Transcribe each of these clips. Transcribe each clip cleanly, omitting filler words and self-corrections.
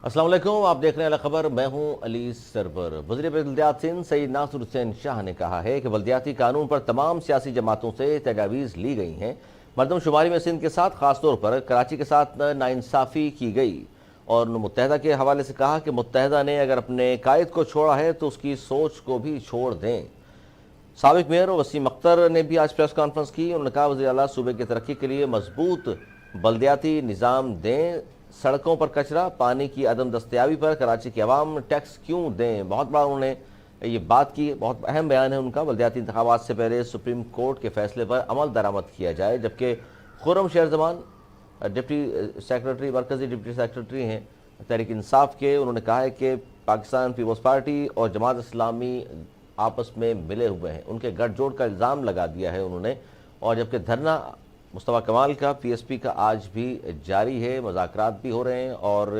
अस्सलाम वालेकुम, आप देख रहे हैं खबर। मैं हूं अली सरवर। वज़ीर बल्दियात सिंध सईद नासिर हुसैन शाह ने कहा है कि बल्दियाती कानून पर तमाम सियासी जमातों से तजावीज़ ली गई हैं। मरदमशुमारी में सिंध के साथ ख़ासतौर पर कराची के साथ नाइंसाफ़ी की गई और मुत्तहदा के हवाले से कहा कि मुत्तहदा ने अगर अपने कायद को छोड़ा है तो उसकी सोच को भी छोड़ दें। साबिक मेयर वसीम अख्तर ने भी आज प्रेस कॉन्फ्रेंस की। उन्होंने कहा वज़ीर आला सूबे की तरक्की के लिए मजबूत बल्दियाती निज़ाम दें। सड़कों पर कचरा, पानी की अदम दस्तयाबी पर कराची के अवाम टैक्स क्यों दें। बहुत बड़ा उन्होंने ये बात की, बहुत अहम बयान है उनका। बल्दियाती इंतखाबात से पहले सुप्रीम कोर्ट के फैसले पर अमल दरामद किया जाए। जबकि खुर्रम शेर जमान डिप्टी सेक्रेटरी, मरकजी डिप्टी सेक्रेटरी हैं तहरीक इंसाफ के, उन्होंने कहा है कि पाकिस्तान पीपल्स पार्टी और जमात इस्लामी आपस में मिले हुए हैं। उनके गठजोड़ का इल्ज़ाम लगा दिया है उन्होंने। और जबकि धरना मुस्तफ़ा कमाल का पीएसपी का आज भी जारी है, मुज़ाकरात भी हो रहे हैं और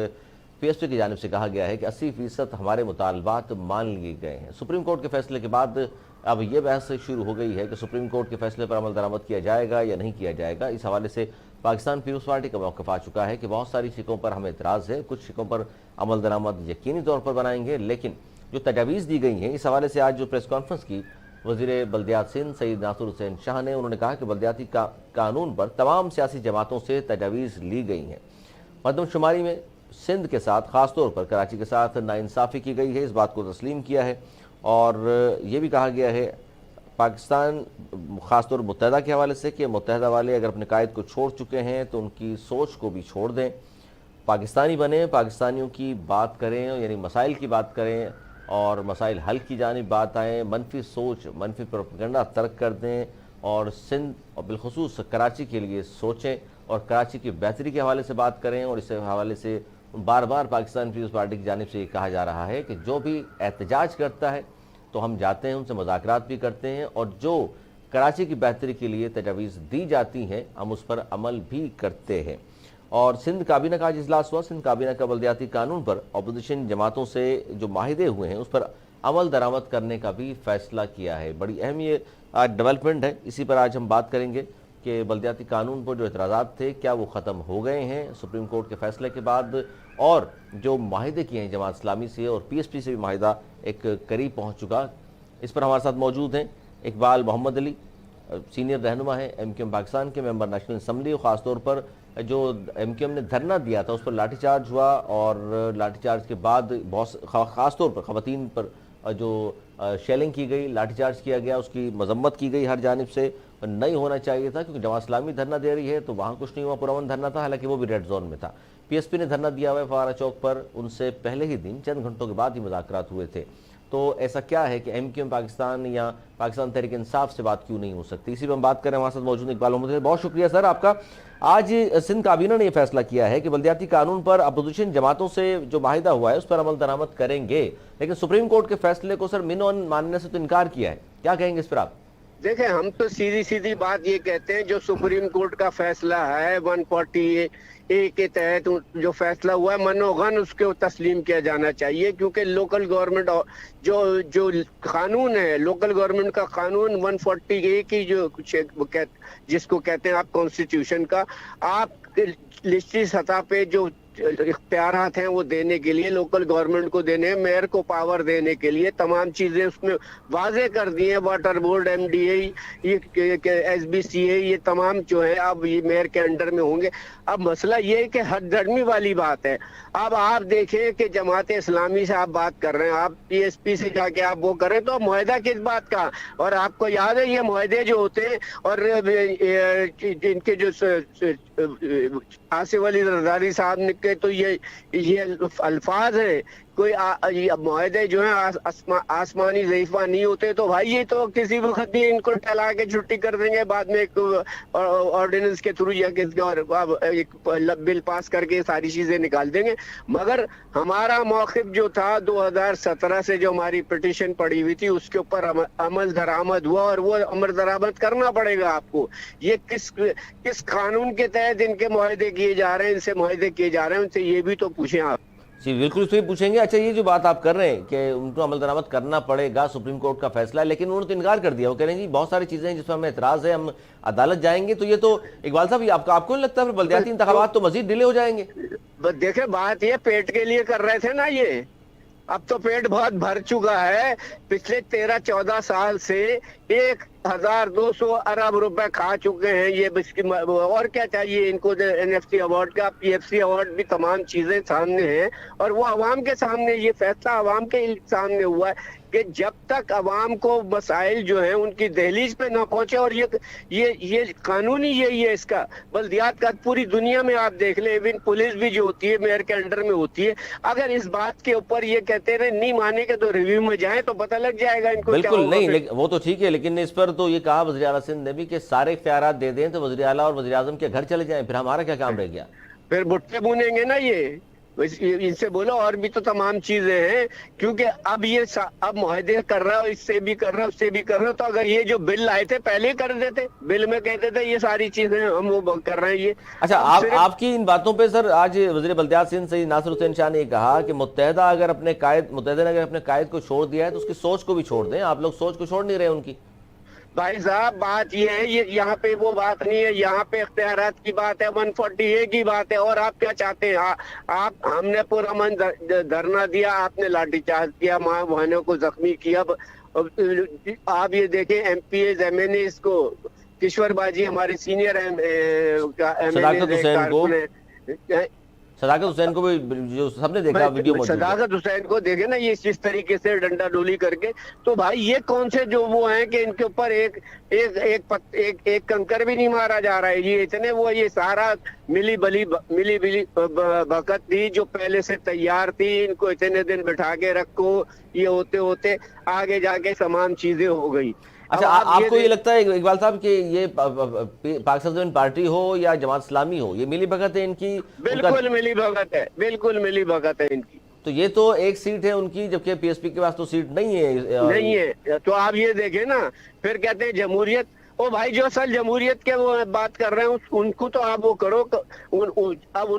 पीएसपी की जानिब से कहा गया है कि 80% हमारे मुतालबात मान लिए गए हैं। सुप्रीम कोर्ट के फैसले के बाद अब ये बहस शुरू हो गई है कि सुप्रीम कोर्ट के फैसले पर अमल दरामद किया जाएगा या नहीं किया जाएगा। इस हवाले से पाकिस्तान पीपल्स पार्टी का मौक़िफ़ आ चुका है कि बहुत सारी शिकों पर हमें एतराज़ है, कुछ शिकों पर अमल दरामद यकीनी तौर पर बनाएंगे, लेकिन जो तजावीज़ दी गई हैं इस हवाले से आज जो प्रेस कॉन्फ्रेंस की वज़ीर बल्दियात सिंध सईद नासिर हुसैन शाह ने, उन्होंने कहा कि बल्दियाती कानून पर तमाम सियासी जमातों से तजावीज़ ली गई हैं। मरदमशुमारी में सिंध के साथ ख़ासतौर पर कराची के साथ नाइंसाफ़ी की गई है, इस बात को तस्लीम किया है। और ये भी कहा गया है पाकिस्तान ख़ासतौर मुत्तहदा के हवाले से कि मुत्तहदा वाले अगर अपने कायद को छोड़ चुके हैं तो उनकी सोच को भी छोड़ दें, पाकिस्तानी बने, पाकिस्तानियों की बात करें, यानी मसाइल की बात करें और मसाइल हल की जानिब बात आएँ, मनफी सोच, मनफी प्रोपेगेंडा तर्क कर दें और सिंध और बिलखुसूस कराची के लिए सोचें और कराची की बेहतरी के हवाले से बात करें। और इस हवाले से बार बार पाकिस्तान पीपल्स पार्टी की जानिब से ये कहा जा रहा है कि जो भी एहतजाज करता है तो हम जाते हैं, उनसे मुज़ाकरात भी करते हैं और जो कराची की बेहतरी के लिए तजावीज़ दी जाती हैं हम उस पर अमल भी करते हैं। और सिंध काबीना का आज इजलास हुआ। सिंध काबीना का बल्दियाती कानून पर अपोजिशन जमातों से जो माहिदे हुए हैं उस पर अमल दरामद करने का भी फैसला किया है। बड़ी अहम ये आज डेवलपमेंट है, इसी पर आज हम बात करेंगे कि बल्दियाती कानून पर जो एतराज़ात थे क्या वो ख़त्म हो गए हैं सुप्रीम कोर्ट के फैसले के बाद, और जो माहिदे किए हैं जमात इस्लामी से और पीएसपी से भी माहिदा एक करीब पहुँच चुका। इस पर हमारे साथ मौजूद हैं इकबाल मोहम्मद अली, सीनियर रहनुमा है एमक्यूएम पाकिस्तान के, मेंबर नेशनल असम्बली। ख़ासतौर पर जो एमक्यूएम ने धरना दिया था उस पर लाठीचार्ज हुआ और लाठीचार्ज के बाद बहुत ख़ासतौर पर ख़वातीन पर जो शेलिंग की गई, लाठीचार्ज किया गया, उसकी मजम्मत की गई हर जानिब से। नहीं होना चाहिए था क्योंकि जमात इस्लामी धरना दे रही है तो वहाँ कुछ नहीं हुआ, पुरअमन धरना था, हालांकि वो भी रेड जोन में था। पीएसपी ने धरना दिया हुआ है फवारा चौक पर, उनसे पहले ही दिन चंद घंटों के बाद ही मुज़ाकरात हुए थे। तो ऐसा क्या है कि एमक्यूएम पाकिस्तान या पाकिस्तान तहरीक इंसाफ से बात क्यों नहीं हो सकती, इसी पर हम बात करें। हमारे साथ मौजूद इकबाल मोहम्मद। बहुत शुक्रिया सर आपका। आज सिंध काबीना ने यह फैसला किया है कि बल्दियाती कानून पर अपोजिशन जमातों से जो माहिदा हुआ है उस पर अमल दरामद करेंगे, लेकिन सुप्रीम कोर्ट के फैसले को सर मिन मानने से तो इनकार किया है। क्या कहेंगे इस पर आप? देखें, हम तो सीधी सीधी बात ये कहते हैं, जो सुप्रीम कोर्ट का फैसला है 140A के तहत जो फैसला हुआ है मनोगन उसको तस्लीम किया जाना चाहिए, क्योंकि लोकल गवर्नमेंट जो जो कानून है, लोकल गवर्नमेंट का कानून 140A की जो जिसको कहते हैं आप कॉन्स्टिट्यूशन का, आप लिस्टी सतह पे जो इख्तियारात हैं वो देने के लिए, लोकल गवर्नमेंट को देने, मेयर को पावर देने के लिए तमाम चीजें उसमें वाजे कर दी हैं। वाटर बोर्ड, MDA, ये SBCA, ये तमाम जो है अब ये मेयर के अंडर में होंगे। अब मसला ये है कि हदधर्मी वाली बात है। अब आप देखें कि जमात इस्लामी से आप बात कर रहे हैं, आप PSP से जाके आप वो करें तो मुआहदा किस बात का? और आपको याद है ये मुआहदे जो होते हैं और इनके जो आसिफ अली जरदारी साहब ने के तो ये अल्फाज है, कोई मुआहदे जो है आसमानी ज़ईफ़ा नहीं होते, तो भाई ये तो किसी वक्त भी इनको टला के छुट्टी कर देंगे, बाद में एक ऑर्डिनेंस के थ्रू या किसी और एक बिल पास करके सारी चीजें निकाल देंगे। मगर हमारा मौक़िफ़ जो था 2017 से जो हमारी पिटीशन पड़ी हुई थी उसके ऊपर अमल दरामद हुआ और वो अमल दरामद करना पड़ेगा आपको। ये किस कानून के तहत इनके मुआहदे किए जा रहे हैं, इनसे मुआहदे किए जा रहे हैं, उनसे ये भी तो पूछें आप। जी बिल्कुल इसको ही पूछेंगे। अच्छा, ये जो बात आप कर रहे हैं कि उनको अमल दरामद करना पड़ेगा, सुप्रीम कोर्ट का फैसला है, लेकिन उन्होंने तो इनकार कर दिया। वो कह रहे हैं जी बहुत सारी चीजें हैं जिसमें हमें एतराज है, हम अदालत जाएंगे। तो ये तो इकबाल साहब, ये आपको नहीं लगता फिर बल्दियाती इंतखाबात तो मजीद डिले हो जाएंगे? देखे, बात ये पेट के लिए कर रहे थे ना ये, अब तो पेट बहुत भर चुका है। पिछले 13-14 साल से 1,200 अरब रुपए खा चुके हैं ये। और क्या चाहिए इनको? एनएफसी अवार्ड का, पीएफसी अवार्ड भी, तमाम चीजें सामने हैं। और वो अवाम के सामने, ये फैसला अवाम के सामने हुआ है कि जब तक अवाम को मसाइल जो है उनकी दहलीज पे ना पहुंचे। और ये कानूनी यही है इसका। बल्दियात का पूरी दुनिया में आप देख ले, इवन पुलिस भी जो होती है मेयर के अंडर में होती है। अगर इस बात के ऊपर ये कहते रहे नहीं मानेंगे तो रिव्यू में जाएं तो पता लग जाएगा इनको क्या बिल्कुल होगा नहीं, फिर। लेकिन वो तो ठीक है, लेकिन इस पर तो ये कहा वज़ीर आला सिंध ने भी कि सारे इख्तियारात दे दें तो वज़ीर आला और वज़ीर आज़म के घर चले जाएं, फिर हमारा क्या काम रह गया? फिर भुट्टे बुनेंगे ना ये। इनसे बोलो और भी तो तमाम चीजें हैं, क्योंकि अब ये अब मुआहदे कर रहा हो, इससे भी कर रहा हो, उससे भी कर रहा हो। तो अगर ये जो बिल लाए थे पहले ही कर देते, बिल में कहते थे ये सारी चीजें हम वो कर रहे हैं ये। अच्छा, अब सिर्फ आपकी इन बातों पे सर, आज वज़ीर बल्दियात सिंध सैयद नासिर हुसैन शाह ने कहा कि मुत्तहिदा ने अगर अपने कायद को छोड़ दिया है तो उसकी सोच को भी छोड़ दें। आप लोग सोच को छोड़ नहीं रहे उनकी। भाई साहब, बात ये है, ये यहाँ पे वो बात नहीं है, यहाँ पे इख्तियारात की बात है, 140A की बात है। और आप क्या चाहते हैं? आप हमने पुरअमन धरना दिया, आपने लाठीचार्ज किया, माँ बहनों को जख्मी किया। आप ये देखें, MPs MNAs को, किशोर बाजी हमारे सीनियर सदाकत हुसैन को, सदाकत हुसैन को भी जो सबने देखा वीडियो मौजूद है। सदाकत हुसैन को देखे ना ये इस तरीके से डंडा डोली करके। तो भाई ये कौन से जो वो हैं कि इनके ऊपर एक कंकर भी नहीं मारा जा रहा है। ये इतने वो, ये सारा मिली बिली बकत थी जो पहले से तैयार थी। इनको इतने दिन बिठा के रखो, ये होते होते आगे जाके तमाम चीजें हो गई। अच्छा, आपको ये लगता है इकबाल साहब कि ये पाकिस्तान पार्टी हो या जमात इस्लामी हो, ये मिली भगत है इनकी? बिल्कुल मिली भगत है, बिल्कुल मिली भगत है इनकी। तो ये तो एक सीट है उनकी, जबकि पीएसपी के पास तो सीट नहीं है। नहीं है। तो आप ये देखें ना, फिर कहते हैं जमहूरियत। ओ भाई, जो असल जमहूरियत के वो बात कर रहे हैं उनको तो आप वो करो।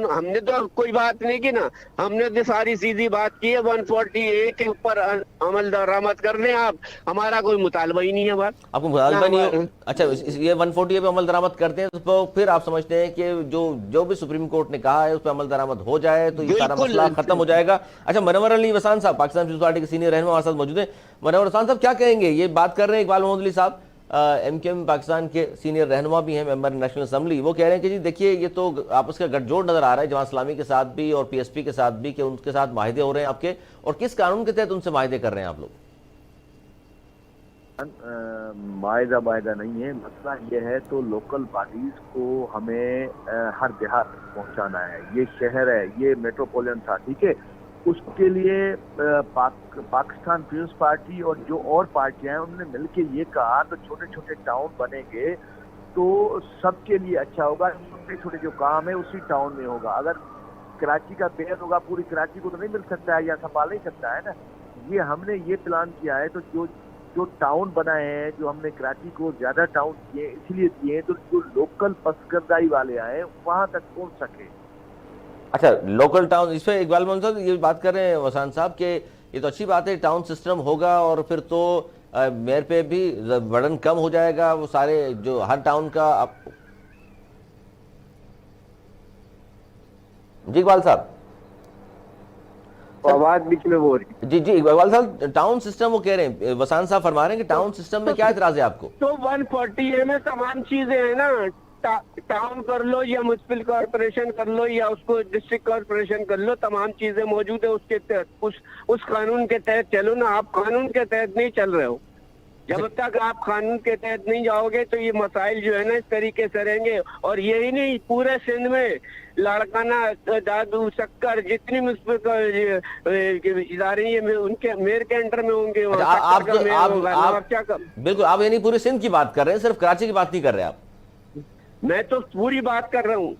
हमने तो कोई बात नहीं की ना, हमने तो सारी सीधी बात की है। 140A के ऊपर अमल दरामद कर दें आप, हमारा कोई मुतालबा ही नहीं है। बात आपको मुतालबा नहीं हो? अच्छा, ये 140A पे अमल दरामद करते हैं तो फिर आप समझते हैं कि जो भी सुप्रीम कोर्ट ने कहा है उस पर अमल दरामद हो जाए तो ये सारा मसला खत्म हो जाएगा? अच्छा, मनवर अली वसान साहब, पाकिस्तान पीपल्स पार्टी के सीनियर रहनुमा हमारे साथ मौजूद हैं। मनवर वसान साहब क्या कहेंगे? ये बात कर रहे हैं इकबाल मोहम्मद अली साहब, MKM पाकिस्तान के सीनियर रहनुमा भी हैं, मेंबर नेशनल असेंबली। वो कह रहे हैं कि जी देखिए, ये तो आपस का गठजोड़ नजर आ रहा है जमात इस्लामी के साथ भी और PSP के साथ भी, कि उनके साथ माहिदे हो रहे हैं आपके, और किस कानून के तहत उनसे माहिदे कर रहे हैं आप लोग? माहिदा नहीं है, मसला ये है तो लोकल पार्टीज को हमें हर देहात पहुंचाना है। ये शहर है, ये मेट्रोपोलिटन था, ठीक है। उसके लिए पाकिस्तान पीपल्स पार्टी और जो और पार्टियां हैं उन्होंने मिलके ये कहा तो छोटे छोटे टाउन बनेंगे तो सबके लिए अच्छा होगा। छोटे छोटे जो काम है उसी टाउन में होगा। अगर कराची का बेहद होगा, पूरी कराची को तो नहीं मिल सकता है या संभाल नहीं सकता है ना। ये हमने ये प्लान किया है। तो जो टाउन बनाए हैं, जो हमने कराची को ज्यादा टाउन दिए इसलिए दिए तो जो लोकल पसगरदाई वाले आए वहां तक पहुंच सके। अच्छा, लोकल टाउन, इस पे इकबाल मोहम्मद साहब ये बात कर रहे हैं वसान साहब कि ये तो अच्छी बात है, टाउन सिस्टम होगा और फिर तो मेयर पे भी बर्डन कम हो जाएगा, वो सारे जो हर टाउन का जी इकबाल साहब, आवाज बीच में हो रही। जी इकबाल साहब, टाउन सिस्टम वो कह रहे हैं, वसान साहब फरमा रहे हैं कि टाउन सिस्टम में क्या एतराज है आपको? तो 140A में तमाम चीजें हैं ना। टाउन कर लो या म्युनिसिपल कॉर्पोरेशन कर लो या उसको डिस्ट्रिक्ट कॉर्पोरेशन कर लो, तमाम चीजें मौजूद है उसके तहत। उस कानून के तहत चलो ना। आप कानून के तहत नहीं चल रहे हो। जब तक आप कानून के तहत नहीं जाओगे तो ये मसाइल जो है ना इस तरीके से रहेंगे। और यही नहीं, पूरे सिंध में लाड़काना, दादू, शक्कर, जितनी म्युनिसिपल इदारे ये उनके मेयर के अंडर में होंगे। बिल्कुल, आप यानी पूरे सिंध की बात कर रहे हैं, सिर्फ कराची की बात नहीं कर रहे आप? मैं तो पूरी बात कर रहा हूँ।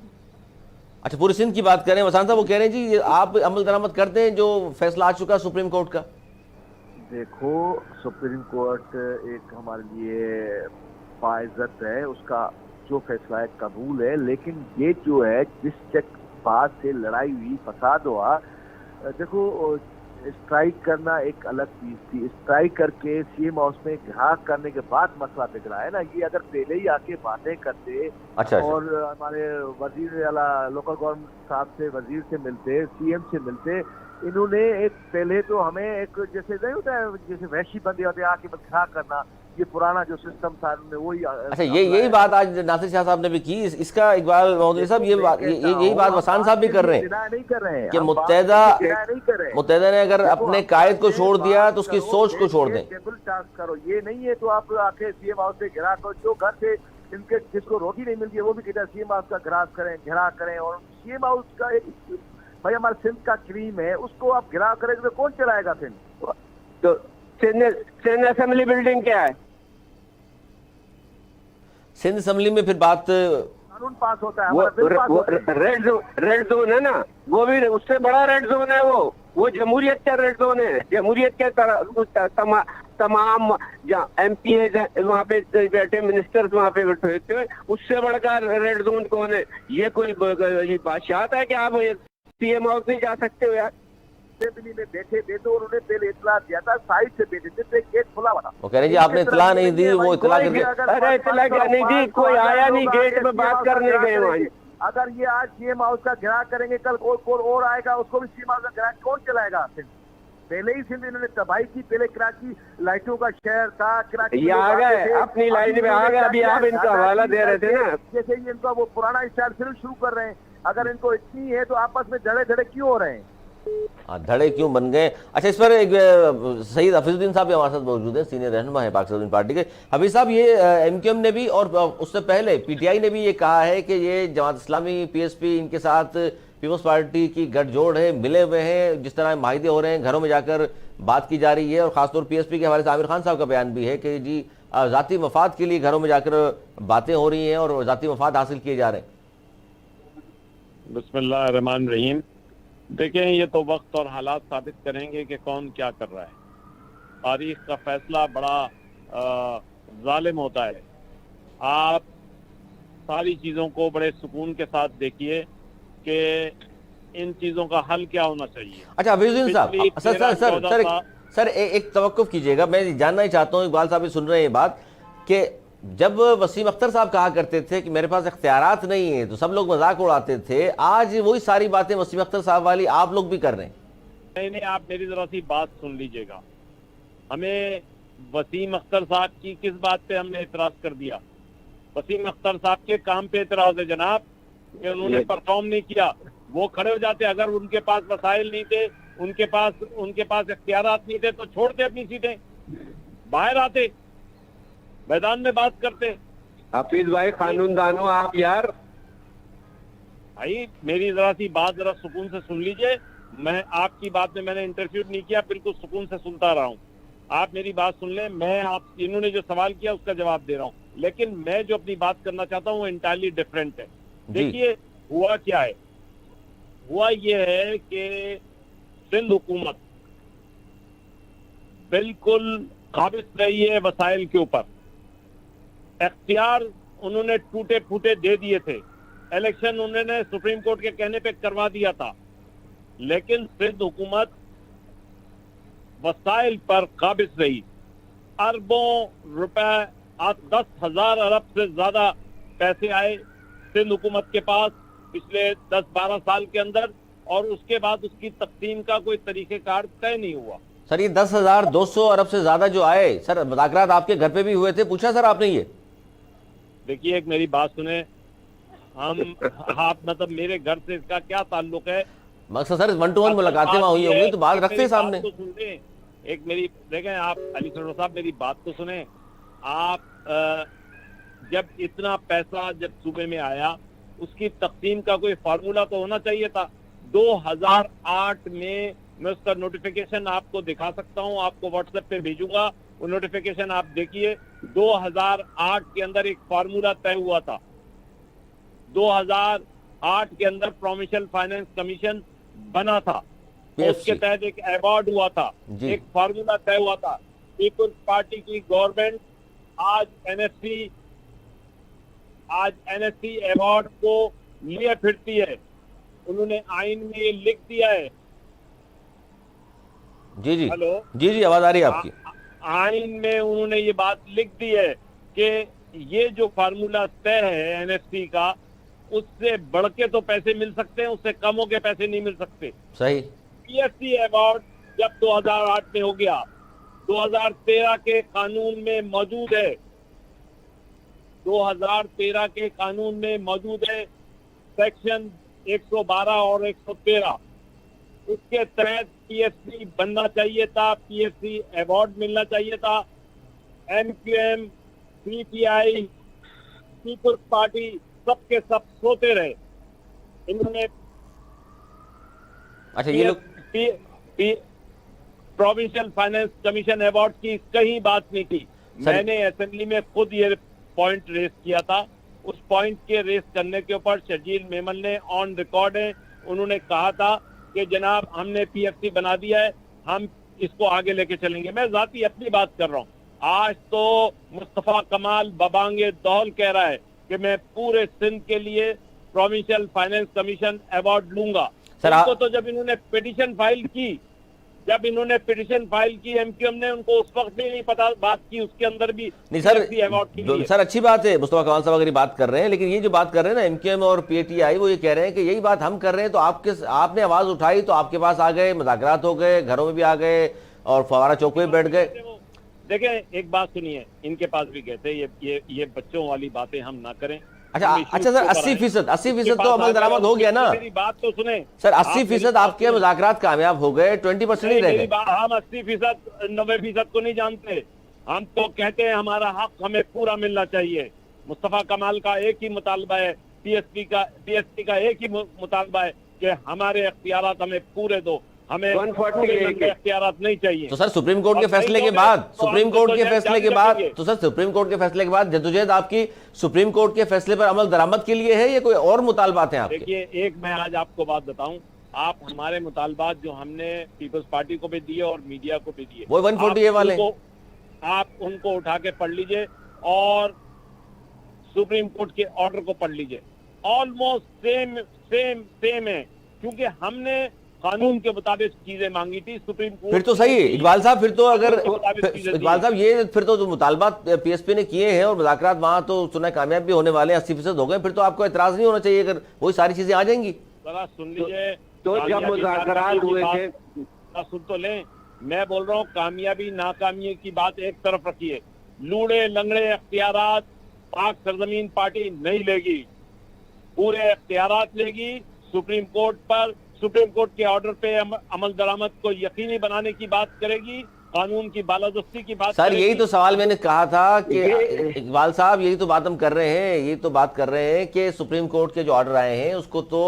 अच्छा, पूरे सिंध की बात कर रहे हैं। वसान साहब वो कह रहे हैं जी आप अमल दरामद करते हैं जो फैसला आ चुका सुप्रीम कोर्ट का? देखो, सुप्रीम कोर्ट एक हमारे लिए बाइज्जत है, उसका जो फैसला है कबूल है। लेकिन ये जो है जिस बात से लड़ाई हुई, फसाद हुआ, देखो स्ट्राइक करना एक अलग चीज थी, स्ट्राइक करके सीएम हाउस में घात करने के बाद मसला बिगड़ा है ना। ये अगर पहले ही आके बातें करते अच्छा। और हमारे वजीर वाला लोकल गवर्नमेंट साहब से, वजीर से मिलते, सीएम से मिलते, इन्होंने एक पहले तो हमें एक जैसे नहीं होता है जैसे वैशी बंदे होते आके बस घा करना, ये पुराना जो सिस्टम था उन्होंने वही। अच्छा, यही बात आज नासिर शाह साहब ने भी की। इसका इकबाल मौदूदी साहब यही बात वसान साहब भी कर रहे हैं नहीं कर रहे हैं कि मुत्तहिदा ने अगर अपने कायद को छोड़ दिया तो उसकी सोच को छोड़ दें। टेबल टास्क करो, ये नहीं है तो आप आके सीएम हाउस से घिरा करो। जो घर से इनके जिसको रोटी नहीं मिलती है वो भी कहता है सीएम हाउस का घिरा करें। और सीएम हाउस का एक भाई हमारे सिंध का क्रीम है, उसको आप घिरा करें तो कौन चलाएगा फिर? तो सिंध असेंबली बिल्डिंग क्या है? सिंध असेंबली में फिर बात कानून पास होता है, वो रेड जोन है ना, वो भी उससे बड़ा रेड जोन है। वो जमहूरियत का रेड जोन है। जमहूरियत के तमाम MP वहाँ पे बैठे, मिनिस्टर्स वहाँ पे बैठे हुए, उससे बढ़कर रेड जोन कौन है? ये कोई बादशाहत है कि आप सीएम हाउस नहीं जा सकते हो यार? असेंबली में बैठे थे तो उन्होंने पहले इतला दिया था, साइड से बैठे थे, एक गेट खुला हुआ था। वो कह रहे जी आपने इतला नहीं दी, वो इतला करके अरे इतला क्या नहीं दी, कोई आया नहीं, गेट पे बात करने गए वहाँ। अगर ये आज सीएम हाउस का घेराव करेंगे, कल कोई और आएगा उसको भी सीएम हाउस का घेराव कौन चलाएगा? पहले ही सिंध इन्होंने तबाही की। पहले कराची लाइटों का शहर था, कराची आ गए अपनी लाइन में आ गए। अभी आप इनका हवाला दे रहे थे ना, जैसे ही इनका वो पुराना स्टाइल फिर शुरू कर रहे हैं। अगर इनको इतनी है तो आपस में धड़े क्यों हो रहे हैं? धड़े क्यों बन गए? अच्छा, इस पर एक सईद हफीजुद्दीन साहब भी हमारे साथ मौजूद हैं, सीनियर रहनुमा है पाकिस्तान पार्टी के। हफीज साहब, ये MQM ने भी और उससे पहले PTI ने भी ये कहा है कि ये जमात इस्लामी, PSP, इनके साथ पीपल्स पार्टी की गठजोड़ है, मिले हुए हैं, जिस तरह माहिदे हो रहे हैं, घरों में जाकर बात की जा रही है। और खासतौर PSP के हवाले से आमिर खान साहब का बयान भी है कि जी ज़ाती मफाद के लिए घरों में जाकर बातें हो रही हैं और ज़ाती मफाद हासिल किए जा रहे हैं। बिस्मिल्लाह रहमान रहीम। देखें, ये तो वक्त और हालात साबित करेंगे कि कौन क्या कर रहा है। तारीख का फैसला बड़ा जालिम होता है। आप सारी चीज़ों को बड़े सुकून के साथ देखिए कि इन चीज़ों का हल क्या होना चाहिए। अच्छा हफीजुद्दीन साहब, सर एक तवक्कुफ कीजिएगा, मैं जानना ही चाहता हूँ, इकबाल साहब भी सुन रहे हैं ये बात, कि जब वसीम अख्तर साहब कहा करते थे कि मेरे पास इख्तियारात नहीं है तो सब लोग मजाक उड़ाते थे, आज वही सारी बातें वसीम अख्तर साहब वाली आप लोग भी कर रहे हैं। नहीं, आप मेरी जरा सी बात सुन लीजिएगा। हमें वसीम अख्तर साहब की किस बात पे हमने इतराज कर दिया? वसीम अख्तर साहब के काम पे इतराज है जनाब, कि उन्होंने परफॉर्म नहीं किया। वो खड़े हो जाते, अगर उनके पास वसाइल नहीं थे, उनके पास इख्तियारात नहीं थे, तो छोड़ते अपनी सीटें, बाहर आते, मैदान में बात करते। हफीज भाई कानून दानो आप यार। भाई मेरी जरा सी बात जरा सुकून से सुन लीजिए। मैं आपकी बात में मैंने इंटरफ्यूट नहीं किया, बिल्कुल सुकून से सुनता रहा हूँ। आप मेरी बात सुन लें, मैं आप इन्होंने जो सवाल किया उसका जवाब दे रहा हूँ, लेकिन मैं जो अपनी बात करना चाहता हूँ वो इंटायरली डिफरेंट है। देखिए हुआ क्या है, हुआ ये है कि सिंध हुकूमत बिल्कुल काबिज रही है वसाइल के ऊपर। इख्तियार उन्होंने टूटे फूटे दे दिए थे, इलेक्शन उन्होंने सुप्रीम कोर्ट के कहने पे करवा दिया था, लेकिन सिंध हुकूमत वसाइल पर काबिज रही। अरबों रुपए, 10,000 अरब से ज्यादा पैसे आए सिंध हुकूमत के पास पिछले 10-12 साल के अंदर, और उसके बाद उसकी तकसीम का कोई तरीक़ेकार तय नहीं हुआ। सर ये 10,200 अरब से ज्यादा जो आए, सर मुज़ाकरात आपके घर पे भी हुए थे, पूछा सर आपने ये? देखिए एक मेरी बात सुने, हम आप मतलब मेरे घर से इसका क्या ताल्लुक है? मकसद सर 1-to-1 मुलाकातें वहाँ हुई होंगी तो बात रखते सामने। तो सुन लें, एक मेरी देखें आप अली सरवर साहब, मेरी बात तो सुने आप। जब इतना पैसा जब सूबे में आया, उसकी तकसीम का कोई फार्मूला तो होना चाहिए था। 2008 में मैं उसका नोटिफिकेशन आपको दिखा सकता हूं, आपको व्हाट्सएप पे भेजूंगा, वो नोटिफिकेशन आप देखिए। 2008 के अंदर एक फार्मूला तय हुआ था। 2008 के अंदर प्रोविंशियल फाइनेंस कमीशन बना था, उसके तहत एक अवार्ड हुआ था, एक फार्मूला तय हुआ था। पीपल्स पार्टी की गवर्नमेंट आज एनएससी अवार्ड को लिए फिरती है। उन्होंने आइन में ये लिख दिया है जी जी हेलो, जी जी, आवाज आ रही है आपकी। आइन में उन्होंने ये बात लिख दी है कि ये जो फार्मूला तय है एनएफसी का, उससे बढ़ के तो पैसे मिल सकते हैं, उससे कम हो के पैसे नहीं मिल सकते। सही। पीएससी अवार्ड जब 2008 में हो गया, 2013 के कानून में मौजूद है, 2013 के कानून में मौजूद है सेक्शन 112 और 113, उसके तहत पीएससी बनना चाहिए था, पीएससी अवार्ड मिलना चाहिए था। एमक्यूएम, पीटीआई, पीपल्स पार्टी सबके सब सोते रहे। इन्होंने अच्छा, ये लोग प्रोविंशियल फाइनेंस कमीशन अवार्ड की कहीं बात नहीं की। मैंने असेंबली में खुद ये पॉइंट रेस किया था। उस पॉइंट के रेस करने के ऊपर शर्जील मेमन ने ऑन रिकॉर्ड है, उन्होंने कहा था कि जनाब हमने पीएफसी बना दिया है, हम इसको आगे लेके चलेंगे। मैं जाती अपनी बात कर रहा हूँ। आज तो मुस्तफा कमाल बबांगे दौल कह रहा है कि मैं पूरे सिंध के लिए प्रोविंशियल फाइनेंस कमीशन अवार्ड लूंगा। उनको तो जब इन्होंने पिटीशन फाइल की एमक्यूएम ने, उनको उस वक्त भी नहीं पता बात की, उसके अंदर भी नहीं सर, अवार्ड के लिए। सर अच्छी बात है मुस्तफा कमाल साहब अगर ये बात कर रहे हैं, लेकिन ये जो बात कर रहे हैं ना एमक्यूएम और पीटीआई, वो ये कह रहे हैं कि यही बात हम कर रहे हैं, तो आपने आवाज उठाई तो आपके पास आ गए, मुज़ाकरात हो गए, घरों में भी आ गए और फवारा चौक पे बैठ गए। देखें, एक बात सुनिए, इनके पास भी कहते हैं ये बच्चों वाली बातें हम ना करें। अच्छा सर, 80% तो अमल दरामद हो गया ना। मेरी बात तो सुने सर, 80% आपके मुज़ाकरात कामयाब हो गए, 20% ही रह गए। हम 80%, 90% को नहीं जानते। हम तो कहते हैं हमारा हक हमें पूरा मिलना चाहिए। मुस्तफा कमाल का एक ही मुतालबा है, पीएसपी का एक ही मुतालबा है कि हमारे इख्तियारात हमें पूरे दो, हमें 140 के इख्तियारात नहीं चाहिए। तो सर सुप्रीम कोर्ट के फैसले के बाद जद्दोजहद आपकी सुप्रीम कोर्ट के फैसले पर अमल दरामद के लिए है या कोई और मुतालबात हैं आपके? देखिए, एक मैं आज आपको बात बताऊं, आप हमारे मुतालबात जो हमने पीपल्स पार्टी को भी दिए और मीडिया को भी दिए, वो 140A वाले, आप उनको उठा के पढ़ लीजिए और सुप्रीम कोर्ट के ऑर्डर को पढ़ लीजिए। ऑलमोस्ट सेम है, क्योंकि हमने कानून के मुताबिक चीजें मांगी थी, सुप्रीम कोर्ट। फिर तो सही है इकबाल साहब, फिर तो अगर इकबाल साहब ये फिर तो मुतालबात पीएसपी ने किए हैं और मुज़ाकरात वहां तो सुना कामयाब भी होने वाले हैं, 80% हो गए, फिर तो आपको एतराज नहीं होना चाहिए अगर वही सारी चीजें आ जाएंगी। जरा सुन लीजिए, तो जब मुज़ाकरात हुए थे, सुन तो लें, मैं बोल रहा हूँ कामयाबी नाकामी की बात एक तरफ रखिए, लूड़े लंगड़े इख्तियारात पाक सरजमीन पार्टी नहीं लेगी, पूरे इख्तियारात लेगी। सुप्रीम कोर्ट पर, सुप्रीम कोर्ट के ऑर्डर पे अमल दरामद को यकीनी बनाने की बात करेगी, कानून की बालादस्ती की बात सर यही तो सवाल मैंने कहा था कि इकबाल साहब यही तो बात हम कर रहे हैं, यही तो बात कर रहे हैं कि सुप्रीम कोर्ट के जो ऑर्डर आए हैं उसको तो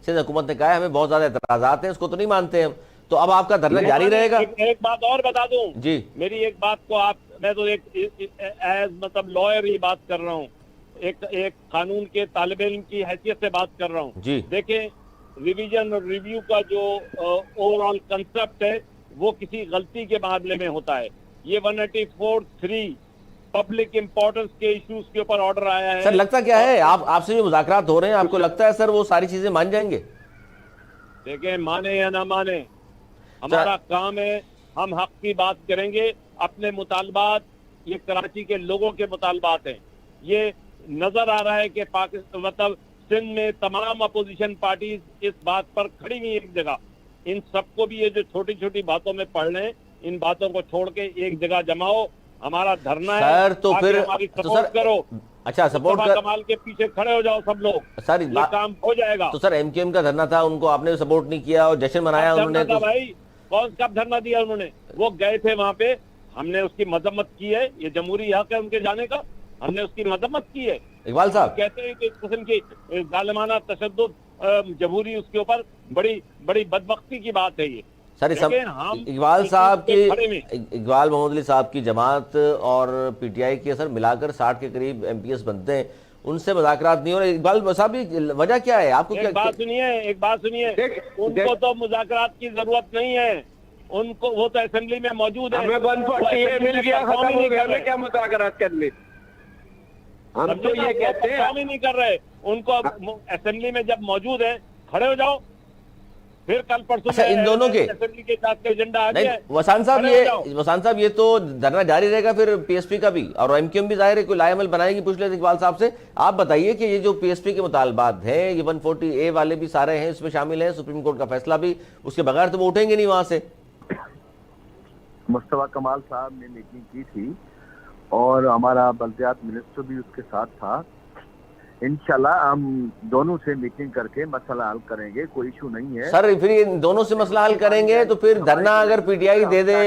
सिंध हुकूमत ने कहा है हमें बहुत ज्यादा एतराजात हैं, उसको तो नहीं मानते हम, तो अब आपका धरना जारी रहेगा। एक बात और बता दूं जी, मेरी एक बात को मैं तो एज मतलब लॉयर ही बात कर रहा हूँ, एक कानून के तालिब इल्म की हैसियत से बात कर रहा हूँ जी। देखें, रिवीजन और रिव्यू का जो ओवरऑल कंसेप्ट है वो किसी गलती के मामले में होता है। ये 184(3) पब्लिक इंपॉर्टेंस के इश्यूज के ऊपर ऑर्डर आया है। सर लगता क्या है आपसे जो मुज़ाकरात हो रहे हैं, आपको लगता है सर वो सारी चीजें मान जाएंगे? देखें, माने या ना माने, हमारा काम है, हम हक की बात करेंगे, अपने मुतालबात ये कराची के लोगों के मुतालबात हैं। ये नजर आ रहा है कि पाकिस्तान मतलब सिंध में तमाम अपोजिशन पार्टीज इस बात पर खड़ी हुई एक जगह, इन सबको भी ये जो छोटी छोटी बातों में पढ़ लें, इन बातों को छोड़ के एक जगह जमाओ, हमारा धरना है सर, तो फिर हमारी सपोर्ट करो। अच्छा, सपोर्ट कर, कमाल के पीछे खड़े हो जाओ सब लोग, सर ये काम हो जाएगा। तो सर एमक्यूएम का धरना था, उनको आपने सपोर्ट नहीं किया और जश्न मनाया उन्होंने तो... भाई कौन कब धरना दिया उन्होंने? वो गए थे वहां पे, हमने उसकी मजम्मत की है, ये जमहूरी हक है उनके जाने का, हमने उसकी मजम्मत की है। इकबाल साहब कहते हैं कि इस किस्म की जालिमाना तशद्दुद जमहूरी उसके ऊपर बड़ी बदबख्ती की बात है ये। सर इकबाल साहब की, इकबाल मोहम्मद अली साहब की जमात और पीटीआई के सर मिलाकर 60 के करीब एमपीएस बनते हैं, उनसे मुज़ाकरात नहीं हो रहे। इकबाल साहब वजह क्या है? आपको क्या? एक बात सुनिए, उनको तो मुज़ाकरात की जरूरत नहीं है, उनको वो तो असेंबली में मौजूद है, हमें 140 मिल गया, खत्म हो गया, हमें क्या मुज़ाकरात करने? हम तो ये कहते हैं काम ही नहीं कर रहे, उनको असेंबली में जब मौजूद है खड़े हो जाओ, फिर कल परसों अच्छा, इन दोनों के असेंबली के साथ एजेंडा आ नहीं, गया है। वसान साहब ये तो धरना जारी रहेगा फिर पीएसपी का भी, और एमक्यूएम भी जाहिर है कोई लाएमल बनाएगी। पूछ लेते इकबाल साहब से, आप बताइए कि ये जो पीएसपी के मुतालबात हैं, ये 140A वाले भी सारे हैं इसमें शामिल हैं, सुप्रीम कोर्ट का फैसला भी, उसके बगैर तो वो उठेंगे नहीं वहां से। मुस्तफा कमाल साहब ने मीटिंग की थी और हमारा बल्दियात मिनिस्टर भी उसके साथ था। इंशाल्लाह हम दोनों से मीटिंग करके मसला हल करेंगे, कोई इशू नहीं है सर। फिर इन दोनों से मसला हल करेंगे तो फिर धरना अगर पीटीआई दे दे,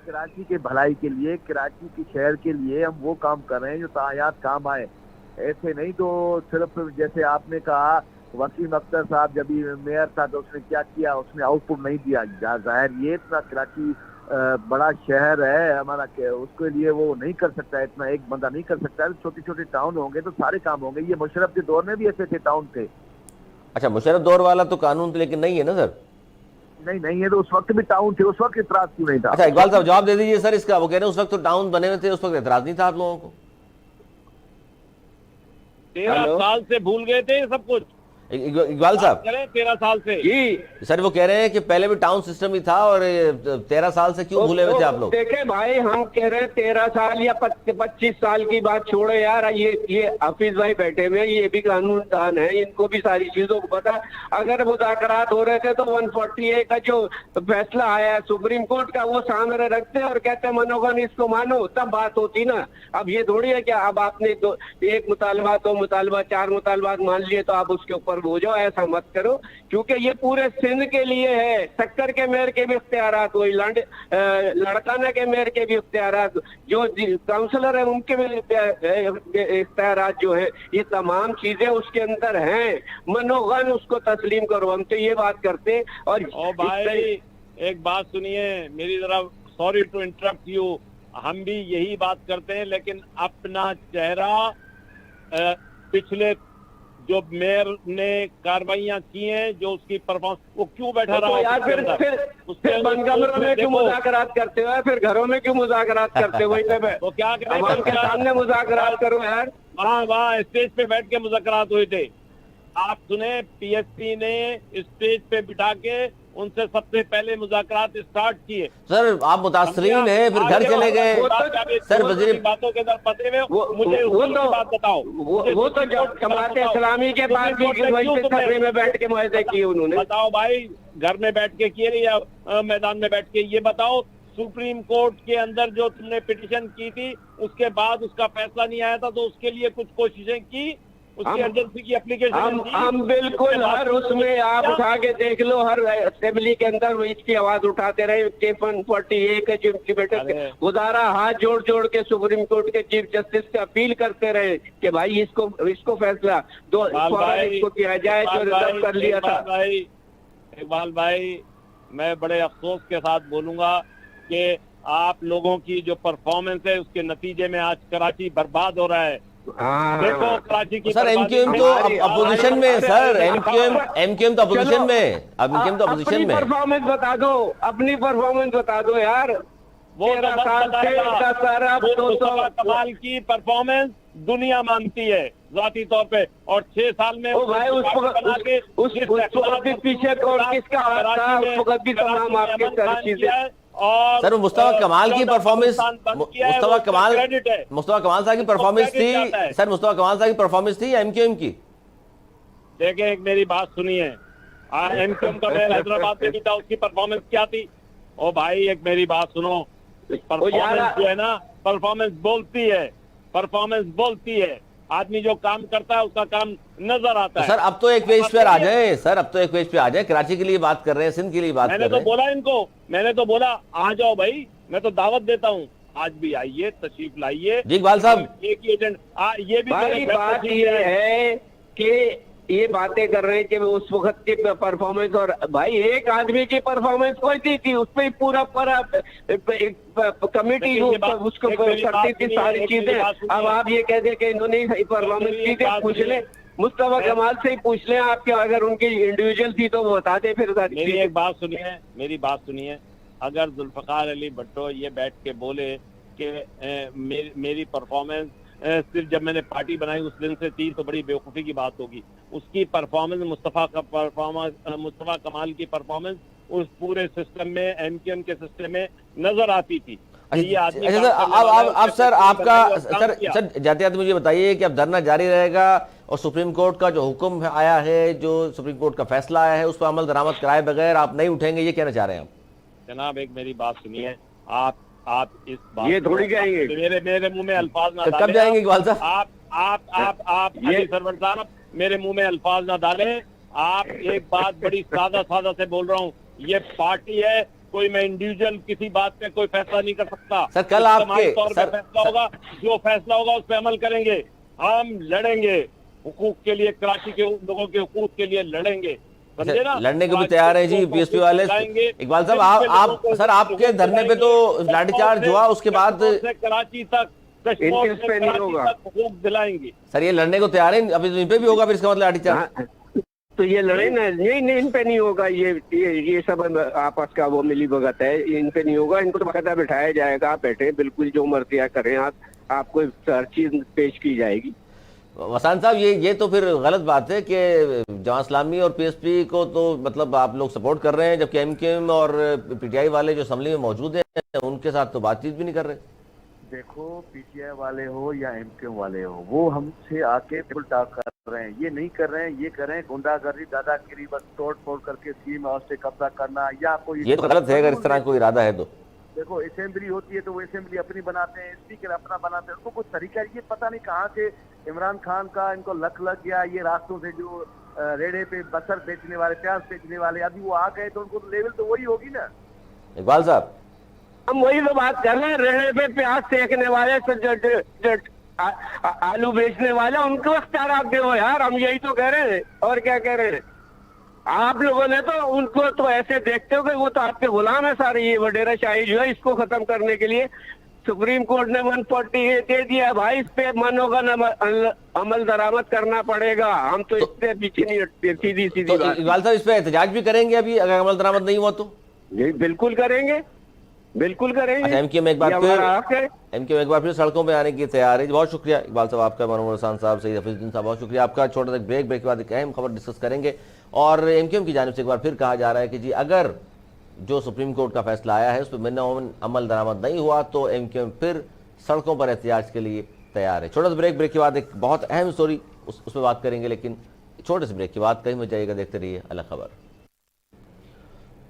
कराची के भलाई के लिए, कराची के शहर के लिए हम वो काम कर रहे हैं जो तायात काम आए। ऐसे नहीं तो सिर्फ जैसे आपने कहा वसीम अख्तर साहब जब मेयर था तो उसने क्या किया, उसने आउटपुट नहीं दिया। जाहिर ये इतना कराची बड़ा शहर है हमारा, उसके लिए वो नहीं कर सकता, इतना एक बंदा नहीं कर सकता। छोटे छोटे टाउन होंगे तो सारे काम होंगे। ये मुशर्रफ के दौर में भी ऐसे थे टाउन थे। अच्छा, मुशर्रफ दौर वाला तो कानून लेकिन नहीं है ना सर? नहीं है तो उस वक्त भी टाउन थे, उस वक्त इतराज क्यों नहीं था? अच्छा इकबाल साहब जवाब दे दीजिए सर इसका। वो कह रहे हैं उस वक्त तो टाउन बने हुए थे, उस वक्त एतराज नहीं था आप लोगों को। 13 साल से भूल गए थे ये सब कुछ। इकबाल साहब 13 साल से जी सर वो कह रहे हैं कि पहले भी टाउन सिस्टम ही था और 13 साल से क्यों भूले हुए थे आप लोग? देखे भाई, हम कह रहे हैं 13 साल या 25 साल की बात छोड़ो यार। ये हाफिज भाई बैठे हुए, ये भी कानून दान है, इनको भी सारी चीजों को पता। अगर मुज़ाकरात हो रहे थे तो 140A का जो फैसला आया है सुप्रीम कोर्ट का, वो सामने रखते और कहते मनोगन इसको मानो, तब बात होती ना। अब ये थोड़ी है कि अब आपने एक मुतालबा, 2 मुतालबा, 4 मुतालबात मान लिए तो आप उसके ऊपर हो जाओ। ऐसा मत करो, क्योंकि ये पूरे सिंध के लिए है। सक्कर के मेयर के भी इख्तियारात हुई, लड़काना के मेयर के भी इख्तियारात, जो काउंसलर है उनके भी इख्तियारात जो है, ये तमाम चीजें उसके अंदर हैं। मनोगन उसको तस्लीम करो। हम तो ये बात करते। और भाई एक बात सुनिए मेरी तरफ, सॉरी टू इंटरप्ट यू, हम भी यही बात करते हैं, लेकिन अपना चेहरा पिछले जो मेयर ने कार्रवाइयां की हैं, जो उसकी परफॉर्मेंस, वो क्यों बैठा रहा यार? फिर बंद कमरों में क्यों मुज़ाकरात करते हो? फिर घरों में क्यों मुज़ाकरात करते हो? वहीं पे तो क्या आवाम के सामने मुज़ाकरात करो यार। वहाँ स्टेज पे बैठ के मुज़ाकरात हुए थे। आप सुने, पीएसपी ने स्टेज पे बिठा के उनसे सबसे पहले मुज़ाकरात स्टार्ट किए। सर आप मुतासरीन हैं, फिर घर चले गए। सर वजीर बातों के अंदर फंसे हुए, मुझे बात बताओ। वो तो जमात इस्लामी के पास भी में बैठ के मुआहदे किए उन्होंने। बताओ भाई, घर में बैठ के किए या मैदान में बैठ के? ये बताओ, सुप्रीम कोर्ट के अंदर जो तुमने पिटीशन की थी, उसके बाद उसका फैसला नहीं आया था, तो उसके लिए कुछ कोशिशें की, उसकी अर्जेंसी की एप्लीकेशन हम बिल्कुल हर उसमें आप उठा के देख लो, हर असेंबली के अंदर इसकी आवाज उठाते रहे। 140A के चीफ बैठक गुजारा हाथ जोड़ जोड़ के सुप्रीम कोर्ट के चीफ जस्टिस से अपील करते रहे कि भाई इसको फैसला दो, इसको किया जाए जो रिजर्व कर लिया था। इकबाल भाई, मैं बड़े अफसोस के साथ बोलूंगा कि आप लोगों की जो परफॉर्मेंस है उसके नतीजे में आज कराची बर्बाद हो रहा है। देखो कराची की सर एमक्यूएम तो अपोजिशन में है सर, एमक्यूएम तो अपोजिशन में है। अब एमक्यूएम तो अपोजिशन में है। परफॉर्मेंस बता दो, अपनी परफॉर्मेंस बता दो यार। वो कमाल की परफॉर्मेंस दुनिया मानती है जाती तौर पे, और 6 साल में भाई उस पीछे किसका हाथ था? उस वक्त भी तमाम आपके सारी चीजें। और सर मुस्तफा कमाल की परफॉर्मेंस, मुस्तफा कमाल साहब की परफॉर्मेंस थी सर, मुस्तफा कमाल साहब की परफॉर्मेंस थी या एमक्यूएम की? देखिए एक मेरी बात सुनिए, एमक्यूएम का मैं हैदराबाद में भी था, उसकी परफॉर्मेंस क्या थी? ओ भाई एक मेरी बात सुनो, परफॉर्मेंस जो है ना, परफॉर्मेंस बोलती है। आदमी जो काम करता है उसका काम नजर आता है। सर अब तो एक पेज पे आ जाए, सर अब तो एक पेज पे आ जाए। कराची के लिए बात कर रहे हैं, सिंध के लिए बात कर रहे हैं। मैंने तो बोला इनको, मैंने तो बोला आ जाओ भाई, मैं तो दावत देता हूँ, आज भी आइए, तशरीफ लाइए। जी इकबाल साहब, एक एजेंट ये भी बात ये है कि ये बातें कर रहे हैं कि उस वक्त की परफॉर्मेंस, और भाई एक आदमी की परफॉर्मेंस कोई थी उसमें पूरा कमेटी उसको करती थी सारी चीजें। अब आप ये कह दे कि इन्होंने परफॉर्मेंस की थी, पूछ ले मुस्तफा कमाल से ही पूछ लें आपके, अगर उनकी इंडिविजुअल थी तो वो बता दे। फिर मेरी एक बात सुनिए, मेरी बात सुनिए, अगर जुल्फकार अली भट्टो ये बैठ के बोले कि मेरी परफॉर्मेंस सिर्फ जब मैंने पार्टी बनाई उस दिन से थी, तो बड़ी बेवकूफ़ी की बात होगी। اس کی परफॉर्मेंस मुस्तफा कमाल की परफॉर्मेंस उस पूरे सिस्टम में एमक्यूएम के सिस्टम में नजर आती थी। ये आदमी अच्छा सर, अब सर आपका सर जाते जाते मुझे बताइए कि अब धरना जारी रहेगा और सुप्रीम कोर्ट का जो हुक्म आया है, जो सुप्रीम कोर्ट का फैसला आया है, उस पर अमल दरामद कराए बगैर आप नहीं उठेंगे, ये कहना चाह रहे हैं आप? जनाब एक मेरी बात सुनिए, आप इस बात ये थोड़ी जाएंगे, मेरे मुंह में अल्फाज ना कब जाएंगे इकबाल साहब? आप अली सरवर साहब मेरे मुंह में अल्फाज ना डालें। आप एक बात बड़ी सादा से बोल रहा हूँ, ये पार्टी है, कोई मैं इंडिविजुअल किसी बात पे कोई फैसला नहीं कर सकता। सर कल आपके तौर पे फैसला होगा, जो फैसला होगा उस पे अमल करेंगे। हम लड़ेंगे हुकूक के लिए, कराची के लोगों के हुकूक के लिए लड़ेंगे, समझे ना? लड़ने को भी तैयार है जी पीएसपी वाले। इकबाल साहब आप सर आपके धरने पे तो लाठीचार्ज हुआ, उसके बाद कराची तक हुकूक दिलाएंगे। सर ये लड़ने को तैयार है, अभी इन पे भी होगा फिर इसका मतलब लाठीचार्ज? तो ये लड़े ना, नहीं इन पे नहीं होगा, ये सब आपस का वो मिली भगत है, इन पे नहीं होगा। इनको तो बाकायदा बिठाया जाएगा, आप बैठे बिल्कुल जो मर्जी करें, आपको हर चीज पेश की जाएगी। वसान साहब ये तो फिर गलत बात है कि जमात इस्लामी और पीएसपी को तो मतलब आप लोग सपोर्ट कर रहे हैं, जबकि एमक्यूएम और पीटीआई वाले जो असेंबली में मौजूद हैं उनके साथ तो बातचीत भी नहीं कर रहे। देखो पीटीआई वाले हो या एमक्यूएम वाले हो, वो हमसे आके फुल टॉक कर रहे हैं, ये नहीं कर रहे हैं, ये कर रहे हैं गुंडागर्दी, दादागिरी, बस तोड़ फोड़ करके स्कीम हाउस से कब्जा करना, या कोई ये तो गलत है अगर इस तरह कोई इरादा है तो। देखो असेंबली होती है तो वो असेंबली अपनी बनाते हैं, स्पीकर अपना बनाते हैं, उनको कुछ तरीका, ये पता नहीं कहाँ से इमरान खान का इनको लक लग गया, ये रास्तों से जो रेड़े पे बसर बेचने वाले, प्याज बेचने वाले, अभी वो आ गए तो उनको लेवल तो वही होगी ना। इकबाल साहब हम वही तो बात कर रहे हैं, रेड़े पे प्याज सेकने वाले, आलू बेचने वाले, उनको अख्तियार आप दो यार, हम यही तो कह रहे हैं, और क्या कह रहे हैं? आप लोगों ने तो उनको तो ऐसे देखते हो कि वो तो आपके गुलाम है सारे। ये वडेरा शाही जो है, इसको खत्म करने के लिए सुप्रीम कोर्ट ने 140 दे दिया भाई, इस पे मनोगन अमल दरामद करना पड़ेगा। हम तो इससे पीछे नहीं हटते, सीधी तो इकबाल साहब इस पे एहतजाज भी करेंगे अभी अगर अमल दरामद नहीं हुआ तो? जी बिल्कुल करेंगे, बिल्कुल करेंगे। एमक्यूएम एक बार फिर सड़कों पे आने की तैयार है। बहुत शुक्रिया इकबाल साहब आपका, मनोवर हसन साहब, सईद हफीजुद्दीन साहब, बहुत शुक्रिया आपका। छोटा सा ब्रेक के बाद एक अहम खबर डिस्कस करेंगे। और एमक्यूएम की जानिब से एक बार फिर कहा जा रहा है कि जी अगर जो सुप्रीम कोर्ट का फैसला आया है उस पर अमल दरामद नहीं हुआ तो एमक्यूएम फिर सड़कों पर एहतजाज के लिए तैयार है। छोटा सा ब्रेक के बाद एक बहुत अहम स्टोरी उस पर बात करेंगे, लेकिन छोटे से ब्रेक के बाद कहीं मत जाइएगा, देखते रहिए अलग खबर।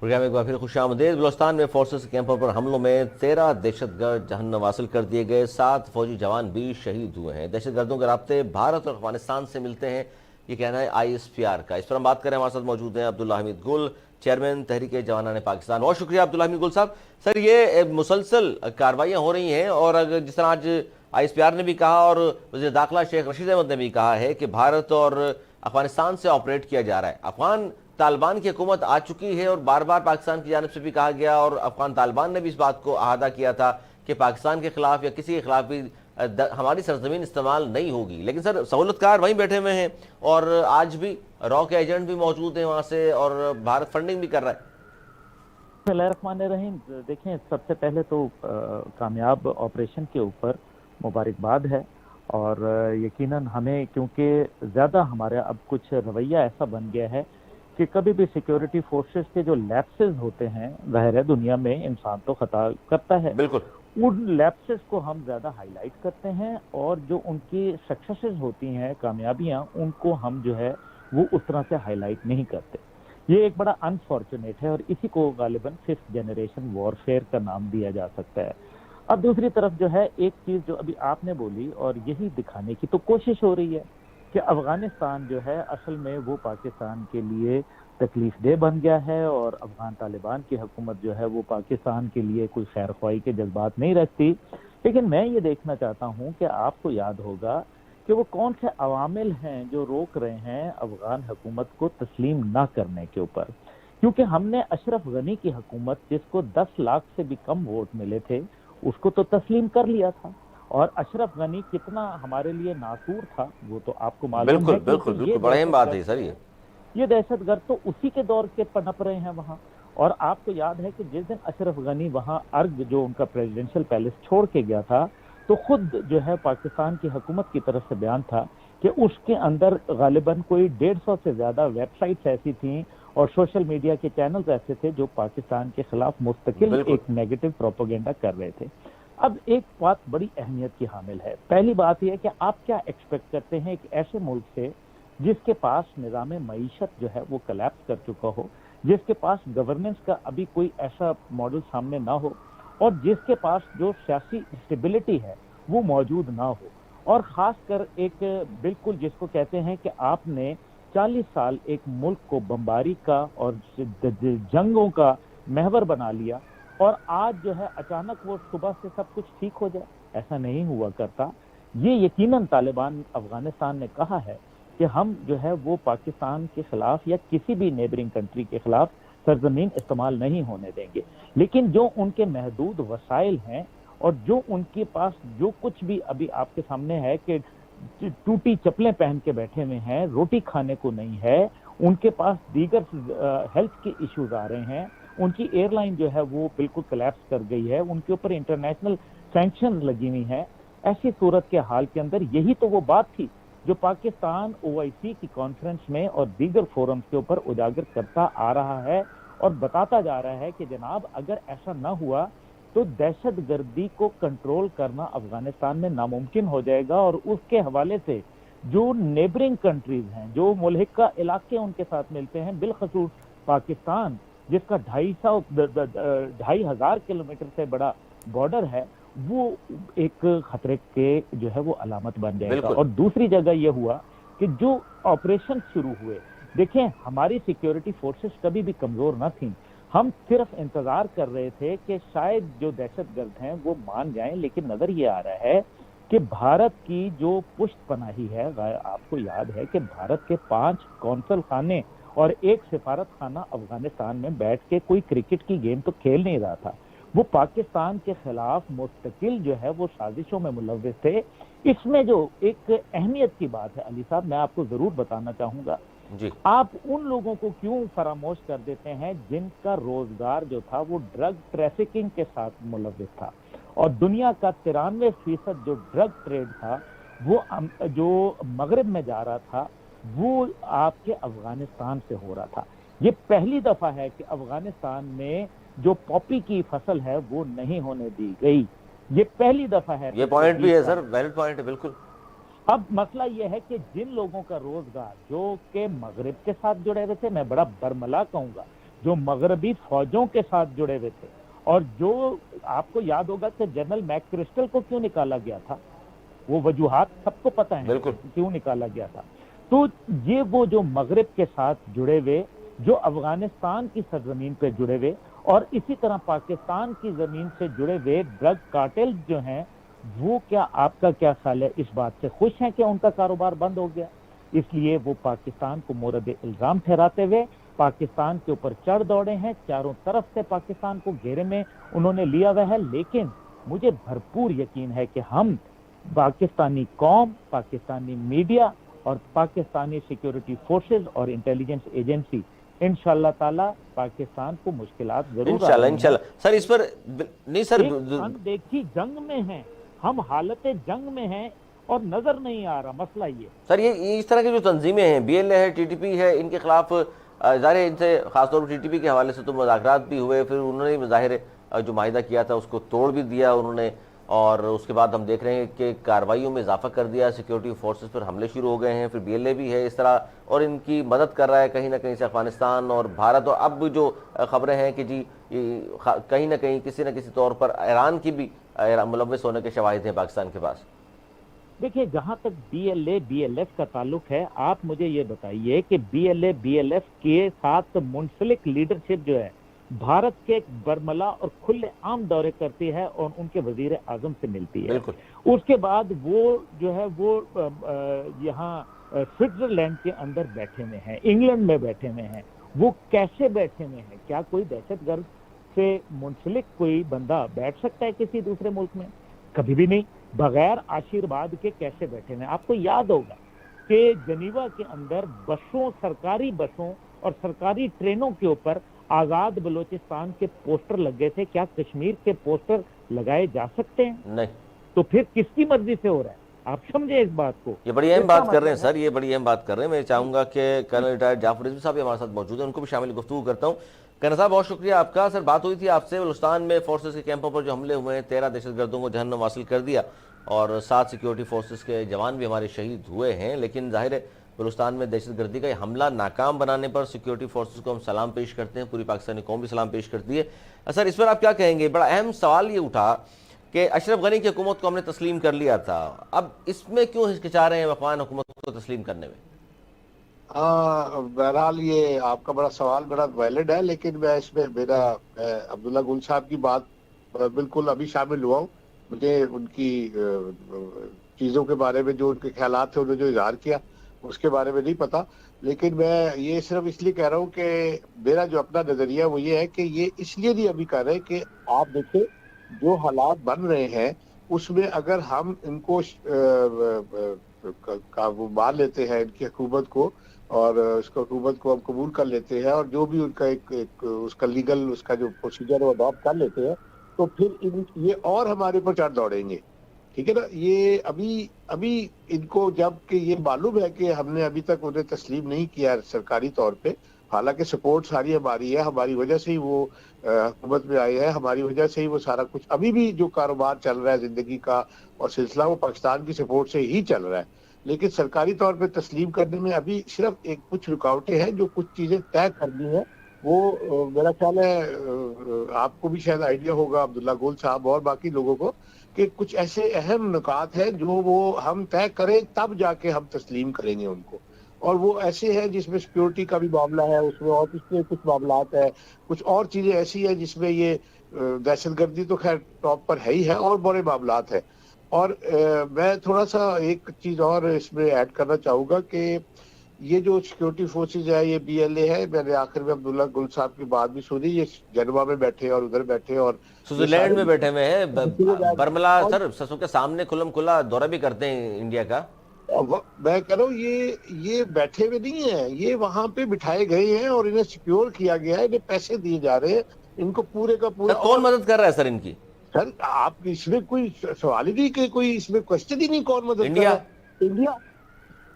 प्रोग्राम एक बार फिर खुशामदीद। बलोचिस्तान में फोर्सेस कैंपों पर हमलों में 13 दहशतगर्द जहन्नम हासिल कर दिए गए, 7 फौजी जवान भी शहीद हुए हैं। दहशतगर्दों के राब्ते भारत और अफगानिस्तान से मिलते हैं, ये कहना है ISPR का। इस पर हम बात करें, हमारे साथ मौजूद हैं अब्दुल्ला हमीद गुल, चेयरमैन तहरीक जवानान पाकिस्तान। बहुत शुक्रिया अब्दुल्ला हमीद गुल साहब। सर ये मुसलसल कार्रवाइयाँ हो रही हैं और अगर जिस तरह आज ISPR ने भी कहा और वज़ीर दाखिला शेख रशीद अहमद ने भी कहा है कि भारत और अफगानिस्तान से ऑपरेट किया जा रहा है, अफगान तालिबान की हुकूमत आ चुकी है और बार बार पाकिस्तान की जानिब से भी कहा गया और अफगान तालिबान ने भी इस बात को अहादा किया था कि पाकिस्तान के खिलाफ या किसी के खिलाफ भी हमारी सरजमीन इस्तेमाल नहीं होगी। लेकिन सर सहूलतकार वहीं बैठे हुए हैं और आज भी रॉ के एजेंट भी मौजूद हैं वहाँ से और भारत फंडिंग भी कर रहा है। बिस्मिल्लाहिर्रहमानिर्रहीम। देखें, सबसे पहले तो कामयाब ऑपरेशन के ऊपर मुबारकबाद है और यकीनन हमें, क्योंकि ज़्यादा हमारा अब कुछ रवैया ऐसा बन गया है कि कभी भी सिक्योरिटी फोर्सेस के जो लैप्सेस होते हैं, ज़ाहिर है दुनिया में इंसान तो खता करता है, बिल्कुल, उन लैप्सेस को हम ज़्यादा हाईलाइट करते हैं और जो उनकी सक्सेसेस होती हैं, कामयाबियां, उनको हम जो है वो उस तरह से हाईलाइट नहीं करते। ये एक बड़ा अनफॉर्चुनेट है और इसी को गालिबन 5th जनरेशन वॉरफेयर का नाम दिया जा सकता है। अब दूसरी तरफ जो है एक चीज़ जो अभी आपने बोली और यही दिखाने की तो कोशिश हो रही है कि अफगानिस्तान जो है असल में वो पाकिस्तान के लिए तकलीफ दे बन गया है और अफगान तालिबान की हुकूमत जो है वो पाकिस्तान के लिए कोई खैर ख्वाही के जज्बात नहीं रखती। लेकिन मैं ये देखना चाहता हूँ कि आपको याद होगा कि वो कौन से अवामिल हैं जो रोक रहे हैं अफगान हुकूमत को तस्लीम ना करने के ऊपर। क्योंकि हमने अशरफ गनी की हुकूमत, जिसको 10 लाख से भी कम वोट मिले थे, उसको तो तस्लीम कर लिया था और अशरफ गनी कितना हमारे लिए नासूर था वो तो आपको मालूम है। बिल्कुल बड़ी अहम बात है सर। ये दहशतगर्द तो उसी के दौर के पनप रहे हैं वहाँ। और आपको याद है कि जिस दिन अशरफ गनी वहाँ अर्ग जो उनका प्रेसिडेंशियल पैलेस छोड़ के गया था, तो खुद जो है पाकिस्तान की हुकूमत की तरफ से बयान था कि उसके अंदर गालिबन कोई 150 से ज्यादा वेबसाइट्स ऐसी थीं और सोशल मीडिया के चैनल्स ऐसे थे जो पाकिस्तान के खिलाफ मुस्तकिल बिल्कुल। एक नेगेटिव प्रोपेगेंडा कर रहे थे। अब एक बात बड़ी अहमियत की हामिल है। पहली बात यह है कि आप क्या एक्सपेक्ट करते हैं एक ऐसे मुल्क से जिसके पास निज़ाम मईशत जो है वो कोलैप्स कर चुका हो, जिसके पास गवर्नेंस का अभी कोई ऐसा मॉडल सामने ना हो और जिसके पास जो सियासी स्टेबिलिटी है वो मौजूद ना हो, और खासकर एक बिल्कुल जिसको कहते हैं कि आपने 40 साल एक मुल्क को बमबारी का और जंगों का महवर बना लिया और आज जो है अचानक वो सुबह से सब कुछ ठीक हो जाए, ऐसा नहीं हुआ करता। ये यकीनन तालिबान अफगानिस्तान ने कहा है कि हम जो है वो पाकिस्तान के खिलाफ या किसी भी नेबरिंग कंट्री के खिलाफ सरजमीन इस्तेमाल नहीं होने देंगे, लेकिन जो उनके महदूद वसाइल हैं और जो उनके पास जो कुछ भी अभी आपके सामने है कि टूटी चप्पलें पहन के बैठे हुए हैं, रोटी खाने को नहीं है, उनके पास दीगर हेल्थ के इश्यूज आ रहे हैं, उनकी एयरलाइन जो है वो बिल्कुल कोलैप्स कर गई है, उनके ऊपर इंटरनेशनल सैंक्शन लगी हुई हैं। ऐसी सूरत के हाल के अंदर यही तो वो बात थी जो पाकिस्तान OIC की कॉन्फ्रेंस में और दीगर फोरम्स के ऊपर उजागर करता आ रहा है और बताता जा रहा है कि जनाब अगर ऐसा ना हुआ तो दहशतगर्दी को कंट्रोल करना अफगानिस्तान में नामुमकिन हो जाएगा और उसके हवाले से जो नेबरिंग कंट्रीज हैं, जो मुल्हिका इलाके उनके साथ मिलते हैं, बिलखसूस पाकिस्तान जिसका 2,500 किलोमीटर से बड़ा बॉर्डर है, वो एक खतरे के जो है वो अलामत बन जाएगा। और दूसरी जगह ये हुआ कि जो ऑपरेशन शुरू हुए, देखें हमारी सिक्योरिटी फोर्सेस कभी भी कमजोर न थी, हम सिर्फ इंतजार कर रहे थे कि शायद जो दहशतगर्द हैं वो मान जाएं, लेकिन नजर ये आ रहा है कि भारत की जो पुष्ट पनाही है, आपको याद है कि भारत के 5 कौंसल खाने और 1 सिफारत खाना अफगानिस्तान में बैठ के कोई क्रिकेट की गेम तो खेल नहीं रहा था, वो पाकिस्तान के खिलाफ मुस्तकिल जो है वो साजिशों में मुलव्विस थे। इसमें जो एक अहमियत की बात है अली साहब, मैं आपको जरूर बताना चाहूंगा जी। आप उन लोगों को क्यों फरामोश कर देते हैं जिनका रोजगार जो था वो ड्रग ट्रैफिकिंग के साथ मुलव्विस था, और दुनिया का 93% जो ड्रग ट्रेड था वो जो मगरिब में जा रहा था वो आपके अफगानिस्तान से हो रहा था। ये पहली दफा है कि अफगानिस्तान में जो पॉपी की फसल है वो नहीं होने दी गई, ये पहली दफा है। ये पॉइंट भी है सर, वैलिड पॉइंट है बिल्कुल। अब मसला ये है कि जिन लोगों का रोजगार जो के मगरिब के साथ जुड़े हुए थे, मैं बड़ा बरमला कहूंगा, जो मगरबी फौजों के साथ जुड़े हुए थे, और जो आपको याद होगा कि जनरल मैकक्रिस्टल को क्यों निकाला गया था, वो वजूहात सबको पता है बिल्कुल क्यों निकाला गया था। तो ये वो जो मगरिब के साथ जुड़े हुए, जो अफगानिस्तान की सरजमीन पे जुड़े हुए और इसी तरह पाकिस्तान की जमीन से जुड़े हुए ड्रग कार्टेल जो हैं, वो क्या आपका क्या ख्याल है, इस बात से खुश हैं कि उनका कारोबार बंद हो गया? इसलिए वो पाकिस्तान को मोरद इल्जाम ठहराते हुए पाकिस्तान के ऊपर चढ़ दौड़े हैं, चारों तरफ से पाकिस्तान को घेरे में उन्होंने लिया हुआ है। लेकिन मुझे भरपूर यकीन है कि हम पाकिस्तानी कौम, पाकिस्तानी मीडिया और पाकिस्तानी सिक्योरिटी फोर्सेस और इंटेलिजेंस एजेंसी इंशाअल्लाह ताला पाकिस्तान को मुश्किलात जरूर इंशाअल्लाह सर इस पर नहीं सर देखिए जंग में हैं हम, हालत जंग में हैं और नजर नहीं आ रहा। मसला ये सर ये इस तरह की जो तंजीमें हैं, BLA है, TTP है, इनके खिलाफ ज़ाहिर इनसे खासतौर पर TTP के हवाले से तो मुज़ाकरात भी हुए, फिर उन्होंने ज़ाहिर जो माहिदा किया था उसको तोड़ भी दिया उन्होंने, और उसके बाद हम देख रहे हैं कि कार्रवाइयों में इजाफा कर दिया, सिक्योरिटी फोर्सेस पर हमले शुरू हो गए हैं, फिर BLA भी है इस तरह, और इनकी मदद कर रहा है कहीं ना कहीं से अफगानिस्तान और भारत। और अब जो खबरें हैं कि जी कहीं ना कहीं किसी न किसी तौर पर ईरान की भी मुलव्विस होने के शवाहिद हैं पाकिस्तान के पास। देखिए जहां तक BLA BLF का ताल्लुक है, आप मुझे ये बताइए कि BLA BLF के साथ मुंसलिक लीडरशिप जो है भारत के एक बरमला और खुले आम दौरे करती है और उनके वजीर आजम से मिलती है। उसके बाद वो जो है वो यहाँ स्विट्जरलैंड के अंदर बैठे हुए हैं, इंग्लैंड में बैठे हुए हैं। वो कैसे बैठे हुए हैं? क्या कोई दहशतगर्द से मुंसलिक कोई बंदा बैठ सकता है किसी दूसरे मुल्क में? कभी भी नहीं। बगैर आशीर्वाद के कैसे बैठे हुए? आपको याद होगा कि जनीवा के अंदर बसों, सरकारी बसों और सरकारी ट्रेनों के ऊपर आजाद बलोचिस्तान के पोस्टर लगे थे। क्या कश्मीर के पोस्टर लगाए जा सकते हैं? नहीं। तो फिर किसकी मर्जी से हो रहा है? آپ سمجھے اس بات کو. یہ بڑی اہم اس کا بات کر رہے ہیں مطلب ہے سر، یہ بڑی اہم بات کر رہے ہیں. میں چاہوں گا کہ کرنل ریٹائرڈ جعفر رضوی صاحب بھی ہمارے ساتھ موجود ہیں، ان کو بھی شامل گفتگو کرتا ہوں. کرنل صاحب بہت شکریہ آپ کا. سر بات ہوئی تھی آپ سے بلوچستان میں فورسز کے کیمپوں پر جو حملے ہوئے ہیں، 13 دہشت گردوں کو جہنم حاصل کر دیا اور 7 سیکیورٹی فورسز کے جوان بھی ہمارے شہید ہوئے ہیں. لیکن ظاہر ہے بلوچستان میں دہشت گردی کا یہ حملہ ناکام بنانے پر سیکیورٹی فورسز کو ہم سلام پیش کرتے ہیں، پوری پاکستانی قوم بھی سلام پیش کرتی ہے. سر اس پر آپ کیا کہیں گے؟ بڑا اہم سوال یہ اٹھا کہ اشرف غنی کی حکومت کو ہم نے تسلیم کر لیا تھا، اب اس میں کیوں ہچکچا رہے ہیں افغان حکومت کو تسلیم کرنے میں؟ بہرحال یہ آپ کا بڑا سوال بڑا ویلڈ ہے، لیکن میں اس میں میرا عبداللہ گل صاحب کی بات بالکل ابھی شامل ہوا ہوں. مجھے ان کی چیزوں کے بارے میں جو ان کے خیالات تھے انہوں نے جو اظہار کیا اس کے بارے میں نہیں پتا، لیکن میں یہ صرف اس لیے کہہ رہا ہوں کہ میرا جو اپنا نظریہ وہ یہ ہے کہ یہ اس لیے نہیں ابھی کر رہے کہ آپ دیکھیں جو حالات بن رہے ہیں اس میں اگر ہم ان کو قابو مار لیتے ہیں، ان کی حکومت کو، اور اس کو حکومت کو ہم قبول کر لیتے ہیں اور جو بھی ان کا ایک اس کا لیگل اس کا جو پروسیجر وہ اڈاپٹ کر لیتے ہیں، تو پھر یہ اور ہمارے اوپر چڑھ دوڑیں گے. ٹھیک ہے نا. یہ ابھی ان کو جب کہ یہ معلوم ہے کہ ہم نے ابھی تک انہیں تسلیم نہیں کیا سرکاری طور پہ، حالانکہ سپورٹ ساری ہماری ہے، ہماری وجہ سے ہی وہ حکومت میں آئے ہیں، ہماری وجہ سے ہی وہ سارا کچھ ابھی بھی جو کاروبار چل رہا ہے زندگی کا اور سلسلہ وہ پاکستان کی سپورٹ سے ہی چل رہا ہے. لیکن سرکاری طور پہ تسلیم کرنے میں ابھی صرف ایک کچھ رکاوٹیں ہیں، جو کچھ چیزیں طے کرنی ہیں. وہ میرا خیال ہے آپ کو بھی شاید آئیڈیا ہوگا عبداللہ گول صاحب اور باقی لوگوں کو، کہ کچھ ایسے اہم نکات ہیں جو وہ ہم طے کریں تب جا کے ہم تسلیم کریں گے ان کو. اور وہ ایسے ہیں جس میں سیکیورٹی کا بھی معاملہ ہے، اس میں اور پچھلے کچھ معاملات ہیں، کچھ اور چیزیں ایسی ہیں جس میں یہ دہشت گردی تو خیر ٹاپ پر ہے ہی ہے اور بڑے معاملات ہیں. اور میں تھوڑا سا ایک چیز اور اس میں ایڈ کرنا چاہوں گا کہ یہ جو سیکیورٹی فورسز ہے، یہ بی ایل اے ہے. میں نے آخر میں عبداللہ گل صاحب کی بات بھی سنی، یہ جنوبا میں بیٹھے اور ادھر بیٹھے اور سوئٹزرلینڈ میں بیٹھے ہوئے ہیں، برملا سر سسو کے سامنے کھلم کھلا دورہ بھی کرتے ہیں انڈیا کا. میں کہہ رہا ہوں یہ بیٹھے ہوئے نہیں ہیں، یہ وہاں پہ بٹھائے گئے ہیں اور انہیں سیکیور کیا گیا ہے، انہیں پیسے دیے جا رہے ہیں، ان کو پورے کا پورا. کون مدد کر رہا ہے سر ان کی؟ سر آپ اس میں کوئی سوال ہی نہیں کہ کوئی اس میں کوشچن ہی نہیں کون مدد کر رہا ہے. India,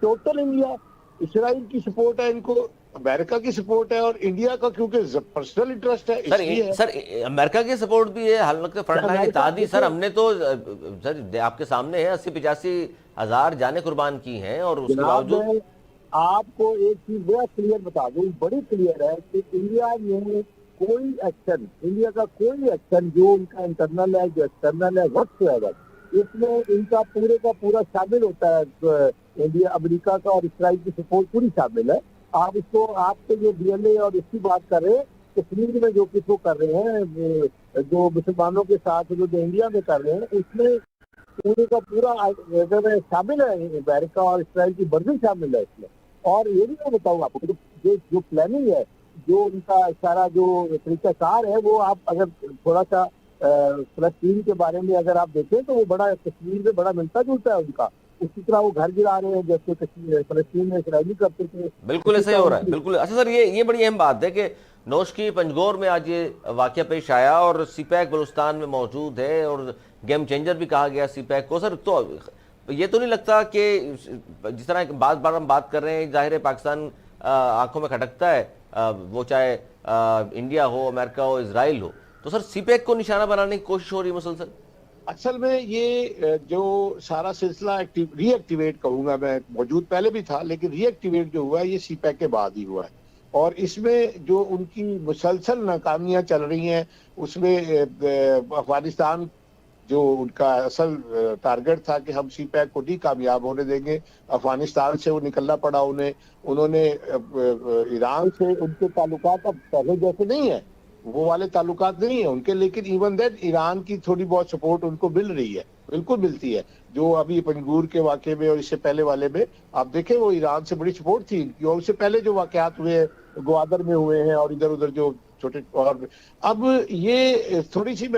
total India. اسرائیل کی سپورٹ ہے ان کو، امریکہ کی سپورٹ ہے، اور انڈیا کا کیونکہ پرسنل انٹرسٹ ہے اس لیے ہے. سر امریکہ کی سپورٹ بھی ہے، حالانکہ فرنٹ لائن اتحادی. سر ہم نے تو سر آپ کے سامنے ہے 80-85 ہزار جانیں قربان کی ہیں، اور اس کے باوجود آپ کو ایک چیز بڑا کلیئر بتا دوں، بڑی کلیئر ہے کہ انڈیا میں کوئی ایکشن، انڈیا کا کوئی ایکشن جو ان کا انٹرنل ہے جو ایکسٹرنل ہے وقت سے ہے، اس میں ان کا پورے کا پورا شامل ہوتا ہے. انڈیا، امریکہ کا اور اسرائیل کی سپورٹ پوری شامل ہے. آپ اس کو آپ کے جو بی ایل اے اور اس کی بات کر رہے ہیں، کشمیر میں جو کچھ وہ کر رہے ہیں، جو مسلمانوں کے ساتھ جو انڈیا میں کر رہے ہیں، اس میں پورے کا پورا شامل ہے. امریکہ اور اسرائیل کی ورزش شامل ہے اس میں. اور یہ بھی میں بتاؤں آپ کو جو پلاننگ ہے، جو ان کا سارا جو طریقہ کار ہے، وہ آپ اگر تھوڑا سا فلسطین کے بارے میں اگر آپ دیکھیں تو وہ بڑا کشمیر میں بڑا ملتا جلتا ہے ان کا. اسی طرح وہ گھر گرا رہے ہیں جیسے فلسطین میں اسرائیلی کرتے تھے. بالکل ایسا ہی ہو رہا ہے. بالکل. اچھا سر یہ بڑی اہم بات ہے کہ نوشکی پنجگور میں آج یہ واقعہ پیش آیا اور سی پیک بلوچستان میں موجود ہے اور گیم چینجر بھی کہا گیا سی پیک کو. سر تو یہ تو نہیں لگتا کہ جس طرح بار بار ہم بات کر رہے ہیں، ظاہر ہے پاکستان آنکھوں میں کھٹکتا ہے، وہ چاہے انڈیا ہو، امریکہ ہو، اسرائیل ہو، تو سر سی پیک کو نشانہ بنانے کی کوشش ہو رہی ہے مسلسل؟ اصل میں یہ جو سارا سلسلہ ری ایکٹیویٹ کہوں گا میں، موجود پہلے بھی تھا لیکن ری ایکٹیویٹ جو ہوا ہے یہ سی پیک کے بعد ہی ہوا ہے. اور اس میں جو ان کی مسلسل ناکامیاں چل رہی ہیں، اس میں افغانستان جو ان کا اصل ٹارگٹ تھا کہ ہم سی پیک کو نہیں کامیاب ہونے دیں گے، افغانستان سے وہ نکلنا پڑا انہوں نے ایران سے ان کے تعلقات اب پہلے جیسے نہیں ہیں، وہ والے تعلقات نہیں ہیں ان کے. لیکن ایون دیٹ ایران کی تھوڑی بہت سپورٹ ان کو مل رہی ہے، بالکل ملتی ہے. جو ابھی پنجگور کے واقعے میں اور اس سے پہلے والے میں آپ دیکھیں وہ ایران سے بڑی سپورٹ تھی ان کی. اور اس سے پہلے جو واقعات ہوئے ہیں گوادر میں ہوئے ہیں اور ادھر ادھر جو چھوٹے. اور اب یہ تھوڑی سی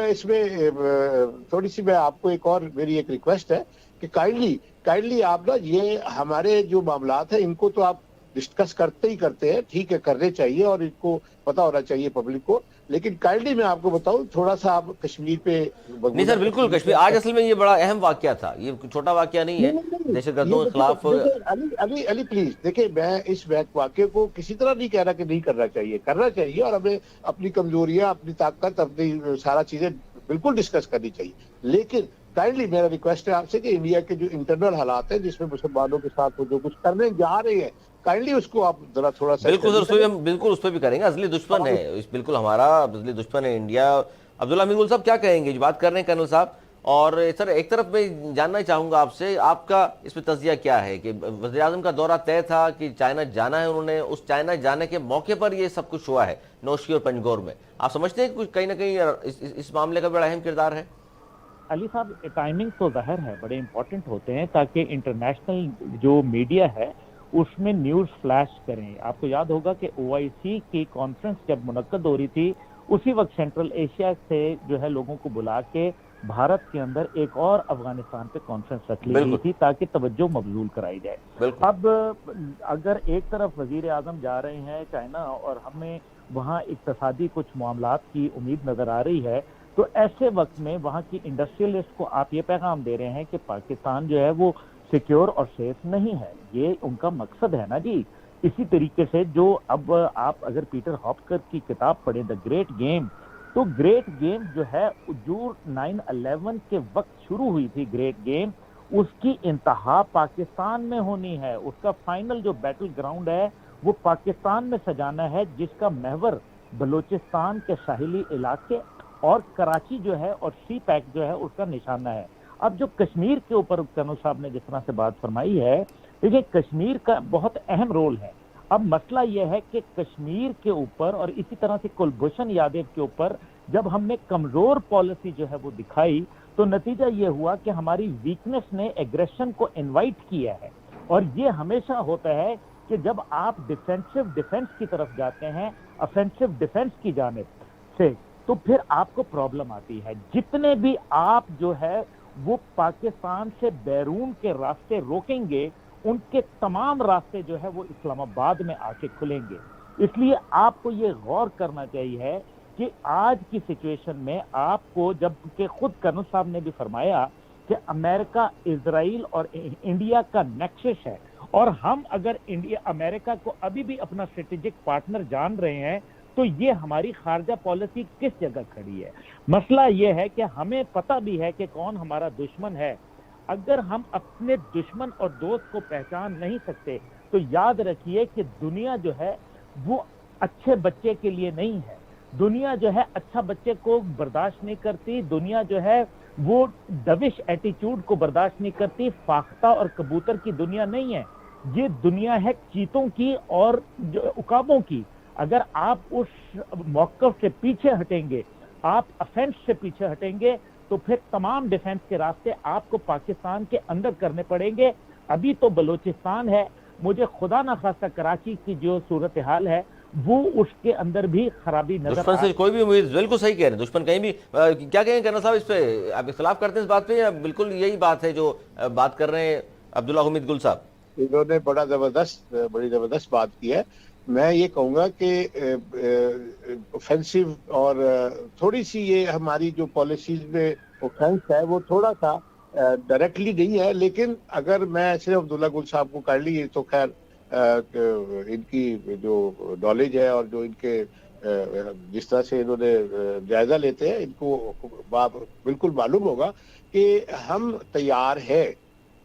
میں آپ کو ایک اور میری ایک ریکویسٹ ہے کہ کائنڈلی آپ نا یہ ہمارے جو معاملات ہیں ان کو تو آپ डिस्कस करते ही करते हैं, ठीक है करने चाहिए और इनको पता होना चाहिए पब्लिक को। लेकिन काइंडली मैं आपको बताऊं, थोड़ा सा आप कश्मीर पे नहीं सर, बिल्कुल कश्मीर आज असल में ये बड़ा अहम वाकया था, ये छोटा वाकया नहीं है दहशतगर्दों के खिलाफ। अली अली अली प्लीज देखिए, मैं इस वाक्य को किसी तरह नहीं कह रहा कि नहीं करना चाहिए, करना चाहिए और हमें अपनी कमजोरियां, अपनी ताकत, अपनी सारा चीजें बिल्कुल डिस्कस करनी चाहिए। लेकिन काइंडली मेरा रिक्वेस्ट है आपसे कि इंडिया के जो इंटरनल हालात हैं जिसमें मुसलमानों के साथ वो जो कुछ करने जा रहे हैं, काइंडली उसको आप जरा थोड़ा सा बिल्कुल सर, उस पर भी हम बिल्कुल उस पर भी करेंगे। असली दुश्मन है बिल्कुल हमारा, असली दुश्मन है इंडिया। अब्दुल्ला अमीर गुल साहब क्या कहेंगे, जो बात कर रहे हैं कर्नल साहब। और सर एक तरफ मैं जानना चाहूंगा आपसे, आपका इसमें तज्जिया क्या है कि वज़ीर आज़म का दौरा तय था कि चाइना जाना है उन्होंने, उस चाइना जाने के मौके पर ये सब कुछ हुआ है नौशी और पंजगोर में। आप समझते हैं कि कुछ कहीं ना कहीं इस मामले का बड़ा अहम किरदार है? अली साहब, टाइमिंग तो ज़ाहिर है बड़े इंपॉर्टेंट होते हैं ताकि इंटरनेशनल जो मीडिया है उसमें न्यूज़ फ्लैश करें। आपको याद होगा कि OIC की कॉन्फ्रेंस जब मुनक्कद हो रही थी, उसी वक्त सेंट्रल एशिया से जो है लोगों को बुला के भारत के अंदर एक और अफगानिस्तान पे कॉन्फ्रेंस रख ली गई थी ताकि तवज्जो मबजूल कराई जाए। अब अगर एक तरफ वजीर आजम जा रहे हैं चाइना और हमें वहाँ इक्तसादी कुछ मामलात की उम्मीद नजर आ रही है, तो ऐसे वक्त में वहाँ की इंडस्ट्रियलिस्ट को आप ये पैगाम दे रहे हैं कि पाकिस्तान जो है वो सिक्योर और सेफ नहीं है। ये उनका मकसद है ना जी। इसी तरीके से जो अब आप अगर पीटर हॉपकर की किताब पढ़ें द ग्रेट गेम, तो ग्रेट गेम जो है जो 9/11 के वक्त शुरू हुई थी, ग्रेट गेम उसकी इंतहा पाकिस्तान में होनी है। उसका फाइनल जो बैटल ग्राउंड है वो पाकिस्तान में सजाना है, जिसका महवर बलूचिस्तान के साहिली इलाके और कराची जो है और सी पैक जो है उसका निशाना है। अब जो कश्मीर के ऊपर कर्नल साहब ने जिस तरह से बात फरमाई है, देखिए कश्मीर का बहुत अहम रोल है। अब मसला यह है कि कश्मीर के ऊपर और इसी तरह से कुलभूषण यादव के ऊपर जब हमने कमजोर पॉलिसी जो है वो दिखाई, तो नतीजा ये हुआ कि हमारी वीकनेस ने एग्रेशन को इनवाइट किया है। और ये हमेशा होता है कि जब आप डिफेंसिव डिफेंस की तरफ जाते हैं, ऑफेंसिव डिफेंस की जानिब से, तो फिर आपको प्रॉब्लम आती है। जितने भी आप जो है वो पाकिस्तान से बैरून के रास्ते रोकेंगे, उनके तमाम रास्ते जो है वो इस्लामाबाद में आके खुलेंगे। इसलिए आपको ये गौर करना चाहिए कि आज की सिचुएशन में आपको, जबकि खुद कर्नल साहब ने भी फरमाया कि अमेरिका, इजराइल और इंडिया का नेक्सस है, और हम अगर इंडिया अमेरिका को अभी भी अपना स्ट्रेटेजिक पार्टनर जान रहे हैं, तो ये हमारी खारजा पॉलिसी किस जगह खड़ी है। मसला ये है कि हमें पता भी है कि कौन हमारा दुश्मन है। अगर हम अपने दुश्मन और दोस्त को पहचान नहीं सकते, तो याद रखिए कि दुनिया जो है वो अच्छे बच्चे के लिए नहीं है। दुनिया जो है अच्छा बच्चे को बर्दाश्त नहीं करती, दुनिया जो है वो डविश एटीट्यूड को बर्दाश्त नहीं करती। फाख्ता और कबूतर की दुनिया नहीं है, ये दुनिया है चीतों की और उकाबों की। अगर आप उस मौक़िफ़ से पीछे हटेंगे, आप ऑफेंस से पीछे हटेंगे, तो फिर तमाम डिफेंस के रास्ते आपको पाकिस्तान के अंदर करने पड़ेंगे। अभी तो बलूचिस्तान है, मुझे खुदा ना खास्ता कराची की जो सूरत हाल है वो उसके अंदर भी खराबी नजर दुश्मन से कोई भी उम्मीद, बिल्कुल सही कह रहे हैं, दुश्मन कहीं भी क्या कहेंगे कर्नल साहब इस पे? आप इख्तिलाफ करते हैं इस बात पे या बिल्कुल यही बात है जो बात कर रहे हैं अब्दुल्ला हमीद गुल साहब? इन्होंने बड़ी जबरदस्त बात की है। मैं ये कहूँगा कि ऑफेंसिव और थोड़ी सी ये हमारी जो पॉलिसीज में ऑफेंस है वो थोड़ा सा डायरेक्टली नहीं है, लेकिन अगर मैं सिर्फ अब्दुल्ला गुल साहब को कर ली, तो खैर इनकी जो नॉलेज है और जो इनके जिस तरह से इन्होंने जायजा लेते हैं, इनको बिल्कुल मालूम होगा कि हम तैयार है,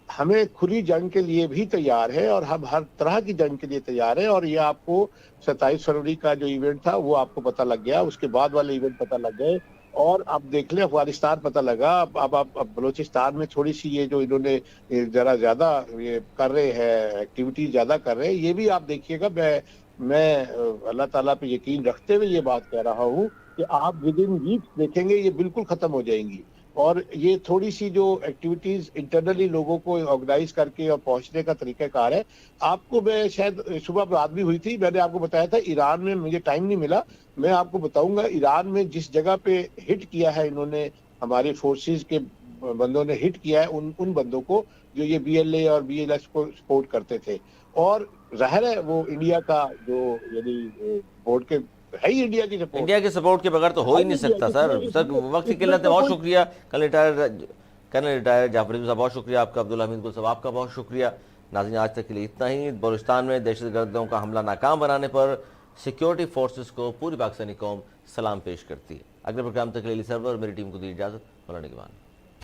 हमें खुली जंग के लिए भी तैयार है और हम हर तरह की जंग के लिए तैयार है। और ये आपको 27 फरवरी का जो इवेंट था वो आपको पता लग गया, उसके बाद वाले इवेंट पता लग गए, और अब देख लें अफगानिस्तान पता लगा। अब बलूचिस्तान में थोड़ी सी ये जो इन्होंने जरा ज्यादा ये कर रहे हैं, एक्टिविटी ज्यादा कर रहे हैं, ये भी आप देखिएगा। मैं अल्लाह ताला पे यकीन रखते हुए ये बात कह रहा हूँ कि आप विद इन वीक्स देखेंगे ये बिल्कुल खत्म हो जाएंगी। और ये थोड़ी सी जो एक्टिविटीज इंटरनली लोगों को ऑर्गेनाइज करके और पहुंचने का तरीकाकार है। आपको मैं शायद सुबह बात भी हुई थी, मैंने आपको बताया था ईरान में, मुझे टाइम नहीं मिला, मैं आपको बताऊंगा ईरान में जिस जगह पे हिट किया है इन्होंने, हमारे फोर्सेस के बंदों ने हिट किया है उन बंदों को जो ये BLA और BLS को सपोर्ट करते थे। और जाहिर है वो इंडिया का जो यानी बोर्ड के है ही इंडिया की सपोर्ट। इंडिया के सपोर्ट के बगैर तो हो ही नहीं सकता सर। वक्त की किल्लत है। बहुत शुक्रिया कर्नल रिटायर जाफर साहब, बहुत शुक्रिया आपका। अब्दुल हमीद गुल साहब आपका बहुत शुक्रिया। नाज़रीन, आज तक के लिए इतना ही। बलूचिस्तान में दहशतगर्दों का हमला नाकाम बनाने पर सिक्योरिटी फोर्सेस को पूरी पाकिस्तानी कौम सलाम पेश करती है। अगले प्रोग्राम तक के लिए सर्वर मेरी टीम को दी इजाज़त। मौलाना निगहबान।